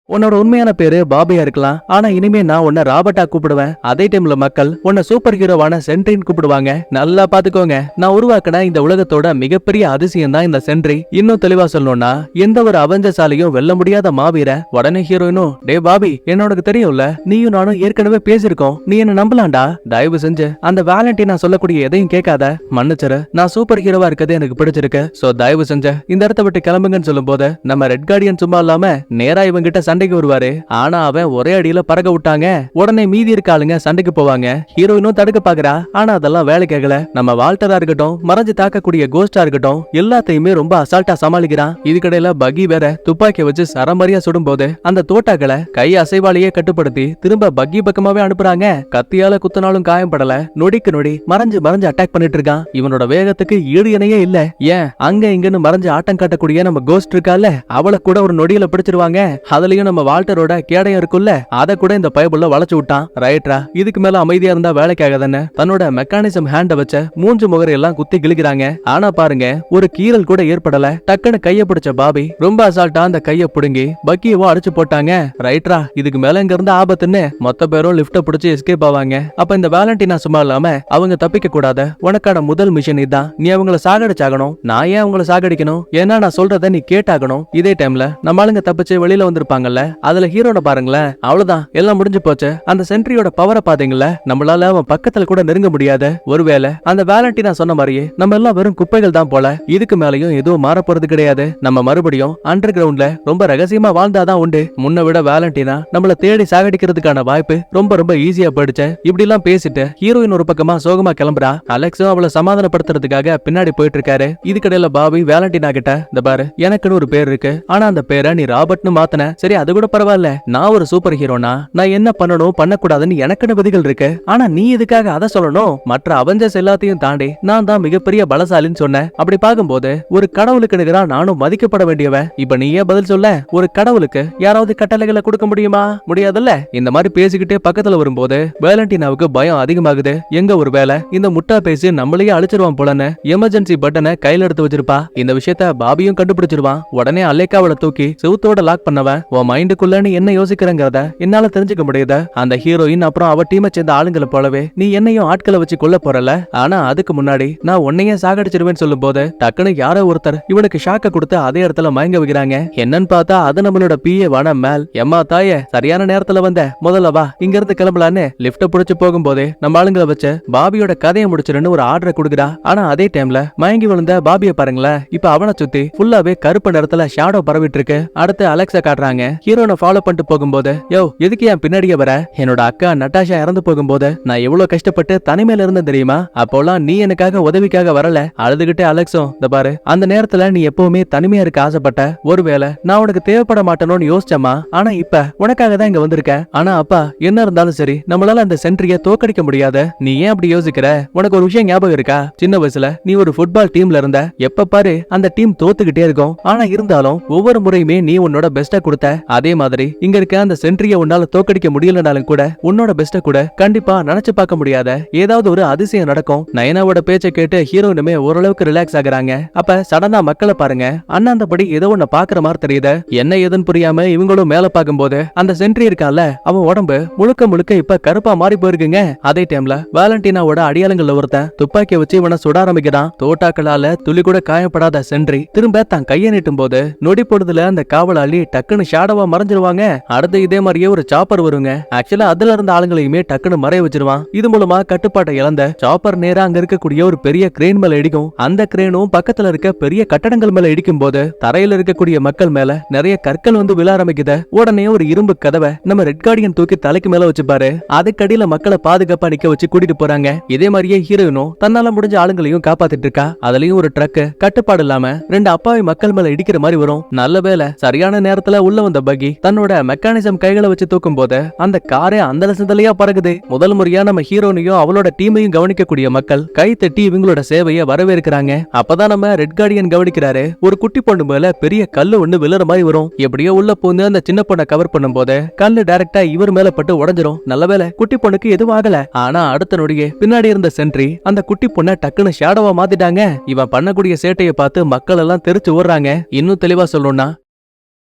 உன்னோட உண்மையான பேரு பாபியா இருக்கலாம், ஆனா இனிமே நான் உன்னை ராபர்ட்டா கூப்பிடுவேன். அதே டைம்ல மக்கள் உன்னை சூப்பர் ஹீரோவான சென்ட்ரின்னு கூப்பிடுவாங்க. நல்லா பாத்துக்கோங்க, நான் உருவாக்கின இந்த உலகத்தோட மிகப்பெரிய அதிசயம் தான் இந்த சென்ட்ரி. இன்னும் தெளிவா சொல்லணும்னா எந்த ஒரு அவெஞ்சர்ஸாலையும் வெல்ல முடியாத மாவீர. உடனே ஹீரோயினும், டே பாபி, என்னோட தெரியும்ல, நீயும் நானும் ஏற்கனவே பேசிருக்கோம், நீ என்ன நம்பலாம்டா. தயவு செஞ்சு அந்த வேலண்டினா சொல்லக்கூடிய எதையும் கேட்காத, மன்னிச்சிரு. நான் சூப்பர் ஹீரோவா இருக்கிறது எனக்கு பிடிச்சிருக்கு. சோ தயவு செஞ்சு இந்த இடத்த விட்டு கிளம்புங்கன்னு சொல்லும் போது நம்ம ரெட் கார்டியன் சும்மா இல்லாம நேரா இவங்கிட்ட சண்டைக்கு வருவாரு. ஆனா அவன் ஒரே அடியில பறக்க விட்டாங்க. உடனே மீதி இருக்க ஆளுங்க சண்டைக்கு போவாங்க. ஹீரோயினும் தடுக்க பாக்குறா, ஆனா அதெல்லாம் வேலை கேட்கல. நம்ம வால்டரா இருக்கட்டும், மறைஞ்சு தாக்கக்கூடிய கோஸ்டா இருக்கட்டும், எல்லாத்தையுமே ரொம்ப அசால்ட்டா சமாளிக்கிறான். இதுக்கடையில பகி வேற துப்பாக்கி வச்சு சரமரியா சுடும் போது அந்த தோட்டாக்களை கை அசைவாலேயே கட்டுப்படுத்தி திரும்ப பக்கி பக்கமாவே அனுப்புறாங்க. கத்தியால குத்தினாலும் காயப்படல. நொடிக்கு நொடி மறைஞ்சு மறைஞ்சு அட்டாக் பண்ணிட்டு இருக்கான். இவனோட வேகத்துக்கு ஈடு இணையே இல்ல. ஏன் அங்க இங்கன்னு மறைஞ்சு ஆட்டம் காட்டக்கூடிய நம்ம கோஸ்ட் இருக்கால, அவளை கூட ஒரு நொடியில பிடிச்சிருவாங்க. அதுலயும் நம்ம வால்டரோட கேடயம் இருக்குல்ல, அத கூட இந்த பயபுள்ள வளைச்சு விட்டான். ரைட்ரா, இதுக்கு மேல அமைதியா இருந்தா வேலைக்காகதானே தன்னோட மெக்கானிசம் ஹேண்ட வச்ச மூஞ்சு முகரை எல்லாம் குத்தி கிழிக்கிறாங்க. ஆனா பாருங்க, ஒரு கீறல் கூட ஏற்படல. டக்குன்னு கைய பிடிச்ச பாபி ரொம்ப அசால்ட்டா அந்த கைய புடுங்கி பக்கியவோ அடிச்சு போட்டாங்க. ரைட்ரா, இதுக்கு மேல இங்க இருந்து ஆபத்துன்னு மொத்த பேரும் லிப்ட பிடிச்சு எஸ்கேப் ஆவாங்க. அப்ப இந்த வேலண்டினா சும்மா இல்லாம அவங்க தப்பிக்க கூடாது, உனக்கான முதல் மிஷன் இதான், நீ அவங்கள சாகடிச்சாகணும். நான் ஏன் அவங்கள சாகடிக்கணும்? ஏன்னா நான் சொல்றத நீ கேட்டாகணும். இதே டைம்ல நம்ம ஆளுங்க தப்பிச்சு வெளியில வந்திருப்பாங்கல்ல, அதுல ஹீரோட பாருங்களேன், அவ்வளவுதான், எல்லாம் முடிஞ்சு போச்சு. அந்த சென்ட்ரியோட பவரை பாத்தீங்களா, நம்மளால அவன் பக்கத்துல கூட நெருங்க முடியாது. ஒருவேளை அந்த வேலண்டினா சொன்ன மாதிரியே நம்ம எல்லாம் வெறும் குப்பைகள் தான் போல. இதுக்கு மேலயும் எதுவும் மாற போறது கிடையாது. நம்ம மறுபடியும் அண்டர் கிரவுண்ட்ல ரொம்ப ரகசியமா வாழ்ந்தாதான் உண்டு. முன்ன விட வேலண்டினா நம்மள தேடி சாகடிக்கிறதுக்கான வாய்ப்பு ரொம்ப ரொம்ப ஈஸியா போயிடுச்சு. இப்படி எல்லாம் பேசிட்டு ஹீரோயின் ஒரு பக்கமா சோகமா கிளம்புறா. அலெக்ஸும் அவளை சமாதானப்படுத்துறதுக்காக பின்னாடி போயிட்டு இருக்காரு. இதுக்கடையில பாபி வேலண்டினா கிட்ட, இந்த பாரு, எனக்குன்னு ஒரு பேர் இருக்கு, ஆனா அந்த பேரை நீ ராபர்ட்னு மாத்தன. சரி, அது கூட பரவாயில்ல, நான் ஒரு சூப்பர் ஹீரோனா நான் என்ன பண்ணணும் பண்ணக்கூடாதுன்னு எனக்குன்னு விதிகள் இருக்கு. ஆனா நீ எதுக்காக அதை சொல்லணும்? மற்ற அவெஞ்சர்ஸ் எல்லாத்தையும் தாண்டி நான் தான் மிகப்பெரிய பலசாலின்னு சொன்னேன். அப்படி பார்க்கும்போது ஒரு கடவுளுக்கு நிகரா நானும் மதிக்கப்பட வேண்டியவன். இப்ப நீயே பதில் சொல்ல. ஒரு கடவுளுக்கு யாராவது கட்டளைகளை கொடுக்க முடியுமா? முடியாதுல்ல. இந்த மாதிரி பேசிக்கிட்டே பக்கத்துல வரும்போது வேலண்டினாவுக்கு பயம் அதிகமாகுது. எங்க ஒரு வேலை இந்த முட்டா பேசி நம்மளையே அழிச்சிருவான் போலன்னு எமர்ஜென்சி பட்டனை கையில எடுத்து வச்சிருப்பா. இந்த விஷயத்த பாபியும் கண்டுபிடிச்சிருவான். உடனே அலேக்காவளை தூக்கி செவுத்தோட லாக் பண்ணவன், உன் மைண்டுக்குள்ள நீ என்ன யோசிக்கிறங்கிறத என்னால தெரிஞ்சுக்க முடியுது. அந்த ஹீரோயின் அப்புறம் அவ டீமை சேர்ந்த ஆளுங்களை போலவே நீ என்னையும் ஆட்களை வச்சு கொல்ல போறல. ஆனா அதுக்கு முன்னாடி நான் உன்னையே சாகடிச்சிருவேன்னு சொல்லும் போது டக்குனு யாரோ ஒருத்தர் இவனுக்கு ஷாக்க கொடுத்து அதே இடத்துல மயங்க வைக்கிறாங்க. என்னன்னு பார்த்தா அது நம்மளோட பிஏ வான மேல். எம்மா தாயே, சரியான நேரத்துல வந்த, முதல்ல வா இங்க இருந்து கிளம்பலான்னு லிப்ட புடிச்சு போகும்போதே நம்ம ஆளுங்களை வச்சு பாபியோட கதையை முடிச்சிருன்னு ஒரு ஆர்டரை கொடுக்குறா. ஆனா அதே டைம்ல மயங்கி விழுந்த பாபியை பாருங்களேன், இப்ப அவனை சுத்தி ஃபுல்லாவே கருப்பு நேரத்துல ஷேடோ பரவிட்டு இருக்கு. அடுத்து அலெக்ஸ காட்டுறாங்க. ஹீரோனை ஃபாலோ பண்ணிட்டு போகும்போது, யோ எதுக்கு என் பின்னாடியே வர? என்னோட அக்கா நட்டாஷா இறந்து போகும்போது நான் எவ்வளவு கஷ்டப்பட்டு தனிமையில இருந்தேன் தெரியுமா? அப்போலாம் நீ எனக்காக உதவிக்காக வரல. அழுதுகிட்டே அலெக்ஸும், இந்த பாரு, அந்த நேரத்துல நீ எப்பவுமே தனிமையா இருக்க ஆசைப்பட்ட. ஒருவேளை நான் உனக்கு தேவைப்பட மாட்டேனோன்னு யோசிச்சமா, ஆனா இப்ப உனக்காக தான் இங்க வந்திருக்க. ஆனா அப்பா, என்ன இருந்தாலும் சரி, நம்மளால அந்த சென்ட்ரிய தோக்கடிக்க முடியாது. நீ ஏன் அப்படி யோசிக்கிற? உனக்கு ஒரு விஷயம் ஞாபகம் இருக்கா? சின்ன வயசுல நீ ஒரு ஃபுட்பால் டீம்ல இருந்த. எப்ப பாரு அந்த டீம் தோத்துக்கிட்டே இருக்கும். ஆனா இருந்தாலும் ஒவ்வொரு முறையுமே நீ உன்னோட பெஸ்ட்டா கொடுத்த. அதே மாதிரி இங்க இருக்க அந்த சென்ட்ரிய உன்னால தோக்கடிக்க முடியலனாலும் கூட உன்னோட பெஸ்ட்டை கூட கண்டிப்பா நினைச்சு பார்க்க முடியாத ஏதாவது ஒரு அதிசயம் நடக்கும். நயனாவோட பேச்சை கேட்டு ஹீரோயினுமே ஓரளவுக்கு ரிலாக்ஸ் ஆகுறாங்க. அப்ப சடனா மக்களை பாருங்க, அண்ணாந்தபடி ஏதோ ஒண்ணு பாக்குற மாதிரி தெரியுது. என்ன ஏதுன்னு புரியாம இவங்களும் மேல பார்க்கும்போது அந்த சென்ட்ரி இருக்கான்ல, அவன் உடம்பு முழுக்க முழுக்க இப்ப கருப்பா மாறி போயிருக்குங்க. அதே டைம்ல வேலண்டினாவோட அடியாளங்கள்ல ஒருத்தன் துப்பாக்கியை வச்சு இவனை சுட ஆரம்பிக்கிறான். தோட்டாக்களால துளி கூட காயப்படாத சென்ட்ரி திரும்ப தான் கையை நீட்டும் போது நொடி பொழுதுல அந்த காவலாளி டக்குன்னு ஷாடோவா மறைஞ்சிருவாங்க. அடுத்து இதே மாதிரியே ஒரு சாப்பர் வருங்க. ஆக்சுவலா அதுல இருந்த ஆளுங்களையுமே டக்குன்னு மறைய வச்சிருவான். இது மூலமா கட்டுப்பாட்டை இழந்த சாப்பர் நேரா அங்க இருக்கக்கூடிய ஒரு பெரிய கிரேன் மேல இடிக்கும். அந்த கிரேனும் பக்கத்துல இருக்க பெரிய கட்டடங்கள் மேல இடிக்கும் போது தரையில இருக்கக்கூடிய மக்கள் மேல நிறைய கற்கள் வந்து விழ ஆரம்பிக்குது. உடனே ஒரு இரும்பு கதவை நம்ம ரெட் கார்டியன் தூக்கி தலைக்கு மேல வச்சுப்பாரு. அதுக்கடியில மக்களை பாதுகாப்பா நிக்க வச்சு கூட்டிட்டு போறாங்க. இதே மாதிரியே ஹீரோயினும் தன்னால முடிஞ்ச ஆளுங்களையும் காப்பாத்திட்டு இருக்கா. அதுலயும் ஒரு ட்ரக் கட்டுப்பாடு இல்லாம ரெண்டு அப்பாவி மக்கள் மேல இடிக்கிற மாதிரி வரும். நல்ல வேளை சரியான நேரத்துல உள்ள வந்த பக்கி தன்னோட மெக்கானிசம் கைகளை வச்சு தூக்கும் போது அந்த காரே அந்த சிந்தலையா பறகுது. முதல் முறையா நம்ம ஹீரோனையும் அவளோட டீமையும் கவனிக்கக்கூடிய மக்கள் கை தட்டி இவங்களோட சேவையை வரவேற்கிறாங்க. அப்பதான் நம்ம ரெட் கார்டியன் கவனிக்கிறாரு, ஒரு குட்டி பொண்ணு மேல பெரிய கல்லு ஒண்ணு விழுற மாதிரி வரும். எப்படியோ உள்ள போந்து அந்த சின்ன பொண்ணை கவர் பண்ணும் போது கல்லு டைரக்டா இவர் மேல பட்டு உடைஞ்சிரும். நல்லவேளை குட்டி பொண்ணுக்கு எதுவும் ஆகல. ஆனா அடுத்த நொடியே பின்னாடி இருந்த சென்ட்ரி அந்த குட்டி பொண்ணை டக்குன்னு ஷாடோவா மாத்திட்டாங்க. இவன் பண்ணக்கூடிய சேட்டையை பார்த்து மக்கள் எல்லாம் தெரிச்சு ஓடுறாங்க. இன்னும் தெளிவா சொல்லணும்னா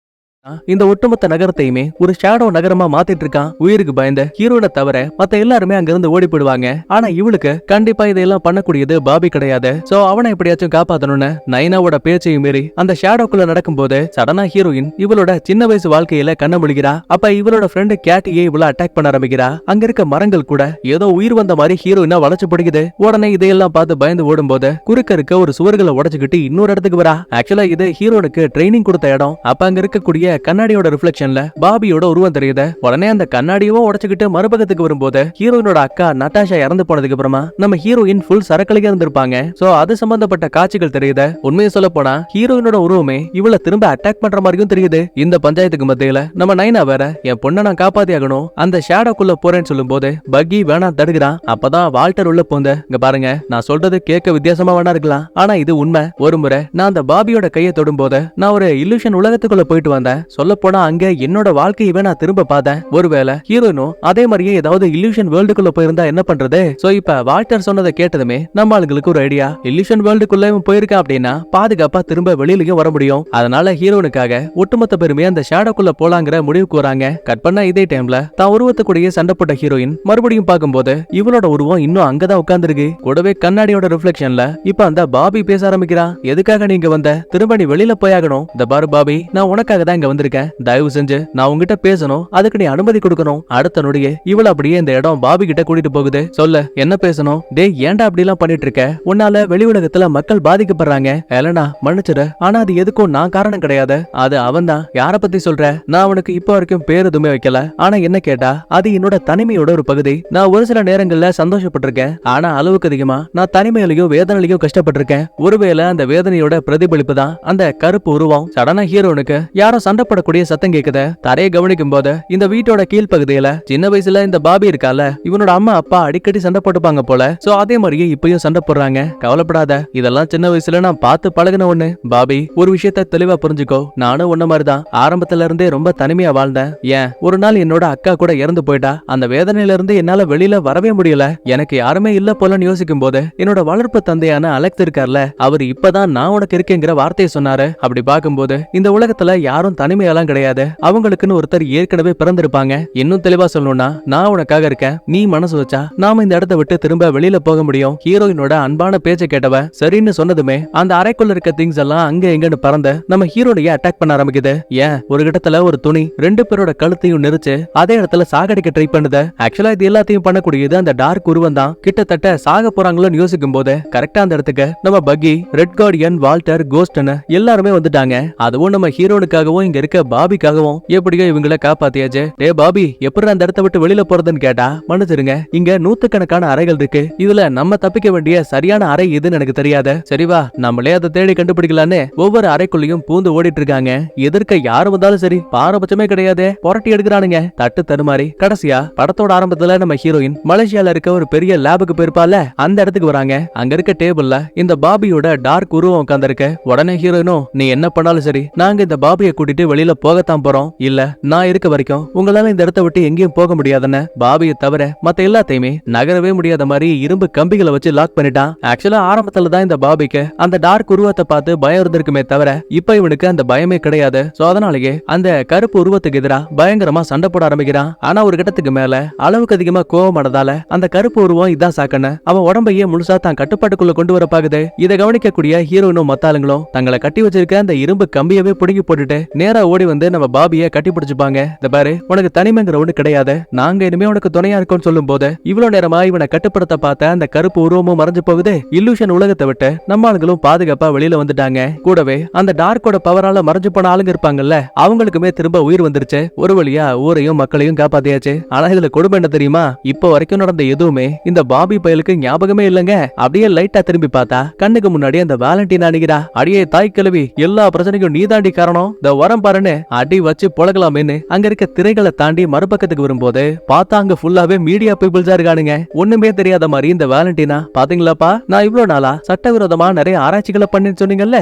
இந்த ஒட்டுமொத்த நகரத்தையுமே ஒரு ஷேடோ நகரமா மாத்திட்டு இருக்கான். உயிருக்கு பயந்த ஹீரோனை தவிர மத்த எல்லாருமே அங்க இருந்து ஓடி போயிடுவாங்க. ஆனா இவளுக்கு கண்டிப்பா இதெல்லாம் பண்ணக்கூடியது பாபி கிடையாது. சோ அவனை எப்படியாச்சும் காப்பாத்தணும்னு நைனாவோட பேச்சையும் மீறி அந்த ஷேடோக்குள்ள நடக்கும்போது சடனா ஹீரோயின் இவளோட சின்ன வயசு வாழ்க்கையில கண்ண முழிக்கிறா. அப்ப இவளோட ஃப்ரெண்டு கேட்டியே இவள அட்டாக் பண்ண ஆரம்பிக்கிறா. அங்க இருக்க மரங்கள் கூட ஏதோ உயிர் வந்த மாதிரி ஹீரோயினா வளைச்சு பிடிக்குது. உடனே இதையெல்லாம் பார்த்து பயந்து ஓடும் போது குறுக்க இருக்க ஒரு சுவர்களை உடைச்சுக்கிட்டு இன்னொரு இடத்துக்கு வரா. ஆக்சுவலா இது ஹீரோனுக்கு ட்ரைனிங் கொடுத்த இடம். அப்ப அங்க இருக்கக்கூடிய கண்ணாடியோட ரிஃப்ளெக்ஷன்ல பாபியோட உருவம் தெரியுது. உடனே அந்த கண்ணாடியவும் உடைச்சுக்கிட்டு மறுபக்கத்துக்கு வரும்போது ஹீரோயினோட அக்கா நட்டாஷா இறந்து போனதுக்கு அப்புறமா நம்ம ஹீரோயின் ஃபுல் சரக்கலையா இருந்திருப்பாங்க. சோ அது சம்பந்தப்பட்ட காட்சிகள் தெரியுது. உண்மையை சொல்ல போனா ஹீரோயினோட உருவமே இவளை திரும்ப அட்டாக் பண்ற மாதிரியும் தெரியுது. இந்த பஞ்சாயத்துக்கு மத்தியில நம்ம நைனா வேற என் பொண்ணை நான் காப்பாத்தி ஆகணும், அந்த ஷேடோக்குள்ள போறேன்னு சொல்லும் போது பக்கி வேணா தடுக்கிறான். அப்பதான் வால்டர் உள்ள போந்த, இங்க பாருங்க, நான் சொல்றது கேட்க வித்தியாசமா வேணா இருக்கலாம், ஆனா இது உண்மை. ஒரு முறை நான் அந்த பாபியோட கையை தொடும் போது நான் ஒரு இல்லூஷன் உலகத்துக்குள்ள போயிட்டு வந்தேன். சொல்ல போனா அங்க என்னோட வாழ்க்கையவே நான் திரும்ப பார்த்தேன். ஒருவேளை ஹீரோயினும் அதே மாதிரியே ஏதாவது இல்லூஷன் வேர்ல்டுக்குள்ள போயிருந்தா என்ன பண்றது? சோ இப்ப வால்டர் சொன்னதை கேட்டதுமே நம்ம ஆளுங்களுக்கு ஒரு ஐடியா. இல்லூஷன் வேர்ல்டுக்குள்ள இவன் போயிருக்கா அப்படின்னா பாதுகாப்பா திரும்ப வெளியிலயும் வர முடியும். அதனால ஹீரோனுக்காக ஒட்டுமொத்த பேருமே அந்த ஷேடோக்குள்ள போலாங்கிற முடிவுக்கு வராங்க. கட் பண்ண இதே டைம்ல தான் உருவத்துக்குடைய சண்டை போட்ட ஹீரோயின் மறுபடியும் பார்க்கும்போது இவளோட உருவம் இன்னும் அங்கதான் உட்கார்ந்துருக்கு. கூடவே கண்ணாடியோட ரிஃப்ளெக்ஷன்ல இப்ப அந்த பாபி பேச ஆரம்பிக்கிறான். எதுக்காக நீங்க வந்த? திரும்ப நீ வெளியில போயாகணும். இந்த பாரு பாபி, நான் உனக்காக தான் இங்க வந்திருக்கேன். தயவு செஞ்சு நான் உங்ககிட்ட பேசணும், அதுக்கு நீ அனுமதி கொடுக்கணும். அடுத்த நொடியே இவள அப்படியே இந்த இடம் பாபி கிட்ட கூட்டிட்டு போகுது. சொல்ல என்ன பேசணும்? டேய் ஏன்டா அப்படி எல்லாம் பண்ணிட்டு இருக்க? உன்னால வெளி உலகத்துல மக்கள் பாதிக்கப்படுறாங்க. எலனா மன்னிச்சிரு, ஆனா அது எதுக்கும் நான் காரணம் கிடையாது. அது அவன் தான். யார பத்தி சொல்ற? நான் அவனுக்கு இப்ப வரைக்கும் பேர் எதுவுமே வைக்கல. ஆனா என்ன கேட்டா அது என்னோட தனிமையோட ஒரு பகுதி. நான் ஒரு சில நேரங்கள்ல சந்தோஷப்பட்டிருக்கேன், ஆனா அளவுக்கு அதிகமா நான் தனிமையிலையும் வேதனையிலையும் கஷ்டப்பட்டிருக்கேன். ஒருவேளை அந்த வேதனையோட பிரதிபலிப்பு தான் அந்த கருப்பு உருவம். சடனா ஹீரோனுக்கு யாரும் சண்டை போடக்கூடிய சத்தம் கேக்குது. தரையை கவனிக்கும் போது இந்த வீட்டோட கீழ் பகுதியில சின்ன வயசுல இந்த பாபி இருக்கால, இவனோட அம்மா அப்பா அடிக்கடி சண்டை போட்டுப்பாங்க போல. சோ அதே மாதிரியே இப்பயும் சண்டை போடுறாங்க. கவலைப்படாத, இதெல்லாம் சின்ன வயசுல நான் பார்த்து பழகின ஒண்ணு. பாபி, ஒரு விஷயத்த தெளிவா புரிஞ்சுக்கோ, நானும் உன்ன மாதிரிதான் ஆரம்பத்துல இருந்தே ரொம்ப தனிமையா வாழ்ந்தேன். ஏன் ஒரு நாள் என்னோட அக்கா கூட இறந்து போயிட்டா. அந்த வேதனையில இருந்து என்னால வெளியில வரவே முடியல. எனக்கு யாருமே இல்ல போலன்னு யோசிக்கும் போது என்னோட வளர்ப்பு தந்தையான அலெக்ஸ் இருக்கார்ல, அவர் இப்பதான் நான் உனக்கு இருக்கேங்கிற வார்த்தையை சொன்னாரு. அப்படி பார்க்கும்போது இந்த உலகத்துல யாரும் தனிமையெல்லாம் கிடையாது. அவங்களுக்குன்னு ஒருத்தர் ஏற்கனவே பிறந்திருப்பாங்க. இன்னும் தெளிவா சொல்லணும்னா நான் உனக்காக இருக்கேன். நீ மனசு வச்சா நாம இந்த இடத்தை விட்டு திரும்ப வெளியில போக முடியும். ஹீரோயினோட அன்பான பேச்சை கேட்டவ சரின்னு சொன்னதுமே அந்த அறைக்குள்ள இருக்க திங்ஸ் எல்லாம் அங்க எங்கன்னு பறந்து நம்ம ஹீரோனைய அட்டாக் பண்ண ஆரம்பிக்குது. ஏன் ஒரு இடத்துல ஒரு துணி ரெண்டு பேரோட கழுத்தையும் நெரிச்சு அதே இடத்துல சாகடிக்க ட்ரை பண்ணுது. ஆக்சுவலா இது எல்லாத்தையும் பண்ணக்கூடியது அந்த டார்க் உருவம் தான். கிட்டத்தட்ட சாக போறாங்களோன்னு யோசிக்கும் போது கரெக்டா அந்த இடத்துக்கு நம்ம பக்கி, ரெட் கார்டியன், வால்டர், கோஸ்ட்னு எல்லாருமே வந்துட்டாங்க. அதுவும் நம்ம ஹீரோனுக்காகவும் இங்க இருக்க பாபிக்காகவும் எப்படியோ இவங்கள காப்பாத்தியாச்சு. டே பாபி, எப்படி அந்த இடத்த விட்டு வெளியில போறதுன்னு கேட்டா, மன்னிச்சிருங்க, இங்க நூத்துக்கணக்கான அறைகள் இருக்கு, இதுல நம்ம தப்பிக்க வேண்டிய சரியான அறை எதுன்னு எனக்கு தெரியாத, சரிவா நம்மளே அதை தேடி கண்டுபிடிக்கலான்னு ஒவ்வொரு அறைக்குள்ளயும் பூந்து ஓடிட்டு இருக்காங்க. எதிர்க்க யாரு வந்தாலும் சரி பாரபட்சமே கிடையாது, புரட்டி எடுக்கிறானுங்க தட்டு தருமாறி. கடைசியா படத்தோட ஆரம்பத்துல நம்ம ஹீரோயின் மலேசியால இருக்க ஒரு பெரிய லேபுக்கு போயிருப்பால, அந்த இடத்துக்கு வராங்க. அங்க இருக்க டேபிள்ல இந்த பாபியோட டார்க் உருவம் உட்கார்ந்திருக்க. உடனே ஹீரோயினும், நீ என்ன பண்ணாலும் சரி நாங்க இந்த பாபியை கூட்டிட்டு வெளியில போகத்தான் போறோம், இல்ல நான் இருக்க வரைக்கும் உங்களால இந்த இடத்தை விட்டு எங்கேயும் போக முடியாதுன்னு பாபியை தவிர மத்த எல்லாத்தையுமே நகரவே முடியாத மாதிரி இரும்பு கம்பிகளை வச்சு லாக் பண்ணிட்டான். ஆக்சுவலா ஆரம்பத்துல தான் இந்த பாபிக்கு அந்த டார்க் உருவத்தை பார்த்து பயம் இருந்திருக்குமே தவிர இப்ப இவனுக்கு அந்த பயமே கிடையாது. சோ அதனாலேயே அந்த கருப்பு உருவத்துக்கு எதிரா பயங்கரமா சண்டை போட ஆரம்பிக்கிறான். ஆனா ஒரு கட்டத்துக்கு மேல அளவுக்கு அதிகமா கோவமானதால அந்த கருப்பு உருவம் இதான் சாக்கன அவன் உடம்பையே முழுசா தான் கட்டுப்பாட்டுக்குள்ள கொண்டு வர பாக்குது. இதை கவனிக்கக்கூடிய ஹீரோயினும் மத்தாளுங்களும் தங்களை கட்டி வச்சிருக்க அந்த இரும்பு கம்பியவே புடுங்கி போட்டுட்டு நேரா ஓடி வந்து நம்ம பாபியை கட்டி பிடிச்சுப்பாங்க. இந்த பாரு, உனக்கு தனிமைங்கிற ஒண்ணு கிடையாது, நாங்க இனிமே உனக்கு துணையா இருக்கோம்னு சொல்லும் போது இவ்வளவு நேரமா இவனை கட்டுப்படுத்த பார்த்த அந்த கருப்பு உருவமும் மறைஞ்சு போகுது. இல்லூஷன் உலகத்தை விட்டு நம்ம ஆளுங்களும் பாதுகாப்பா வெளியில வந்துட்டாங்க. கூடவே அந்த டார்க்கோட பவரால மறைஞ்சு போன ஆளுங்க இருப்பாங்கல்ல, அவங்களுக்குமே திரும்ப உயிர் வந்துருச்சு. ஒரு வழியா ஊரையும் மக்களையும் காப்பாத்தியாச்சு. ஆனா இதுல கொடுமை என்ன தெரியுமா, இப்ப வரைக்கும் நடந்த எதுவுமே இந்த பாபி பயலுக்கு ஞாபகமே இல்லங்க. அப்படியே லைட்டா திரும்பி பார்த்தா கண்ணுக்கு முன்னாடி அந்த வேலண்டின் அணிகிறா. அடியே தாய் கிழவி, எல்லா பிரச்சனைக்கும் நீதாண்டி காரணம், இந்த வரம் பாருன்னு அடி வச்சு புழகலாமேன்னு அங்க இருக்க திரைகளை தாண்டி மறுபக்கத்துக்கு வரும்போது பார்த்தா அங்க ஃபுல்லாவே மீடியா பீப்புள்ஸா இருக்கானுங்க. ஒண்ணுமே தெரியாத மாதிரி இந்த வேலண்டினா, பாத்தீங்களாப்பா நான் இவ்வளவு நாளா சட்டவிரோதமா நிறைய ஆராய்ச்சிகளை பண்ணி சொன்னீங்கல்ல,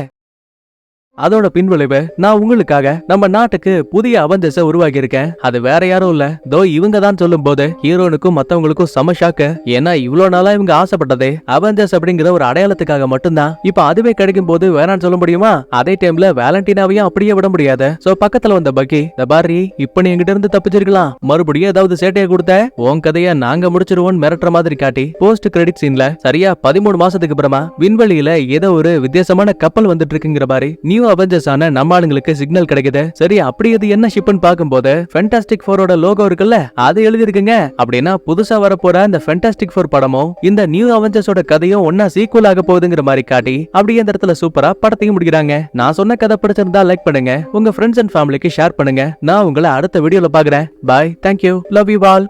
அதோட பின்விளைவு நான் உங்களுக்காக நம்ம நாட்டுக்கு புதிய அவெஞ்சர்ஸை உருவாக்கி இருக்கேன். அது வேற யாரும் இல்ல, தோ இவங்க தான் சொல்லும் போது ஹீரோனுக்கும் மத்தவங்களுக்கும் சம ஷாக்கு. ஏன்னா இவ்வளவு நாளா இவங்க ஆசைப்பட்டதே அவெஞ்சர்ஸ் அப்படிங்கிற ஒரு அடையாளத்துக்காக மட்டும்தான். இப்ப அதுவே கிடைக்கும் போது வேணான்னு சொல்ல முடியுமா? அதே டைம்ல வேலண்டினாவையும் அப்படியே விட முடியாது. சோ பக்கத்துல வந்த பக்கி, இந்த பாரி இப்ப நீ எங்கிட்ட இருந்து தப்பிச்சிருக்கலாம், மறுபடியும் ஏதாவது சேட்டையை கொடுத்த உன் கதைய நாங்க முடிச்சிருவோம் மிரட்டுற மாதிரி காட்டி போஸ்ட் கிரெடிட் சீன்ல சரியா 13 மாசத்துக்கு அப்புறமா விண்வெளியில ஏதோ ஒரு வித்தியாசமான கப்பல் வந்துட்டு இருக்குங்கிற மாதிரி நியூ அவெஞ்சர்ஸ் ஆன நம்ம ஆளுங்களுக்கு சிக்னல் கிடைக்குது. சரி, அப்படி அது என்ன ஷிப்னு பாக்கும்போது ஃபேண்டாஸ்டிக் ஃபோரோட லோகோ இருக்குல்ல, அது எழுதி இருக்குங்க. அப்படின்னா புதுசா வரப்போற அந்த ஃபேண்டாஸ்டிக் ஃபோர் படமும் இந்த நியூ அவெஞ்சர்ஸோட கதையும் ஒன்னா சீக்குவல் ஆக போகுதுங்கிற மாதிரி காட்டி அப்படியே அந்த இடத்துல சூப்பரா படத்தையும் முடிக்கிறாங்க. நான் சொன்ன கதை பிடிச்சிருந்தா லைக் பண்ணுங்க, உங்க ஃப்ரெண்ட்ஸ் அண்ட் ஃபேமிலிக்கு ஷேர் பண்ணுங்க. நான் உங்களை அடுத்த வீடியோல பாக்குறேன். பாய், தேங்க்யூ, லவ் யூ ஆல்.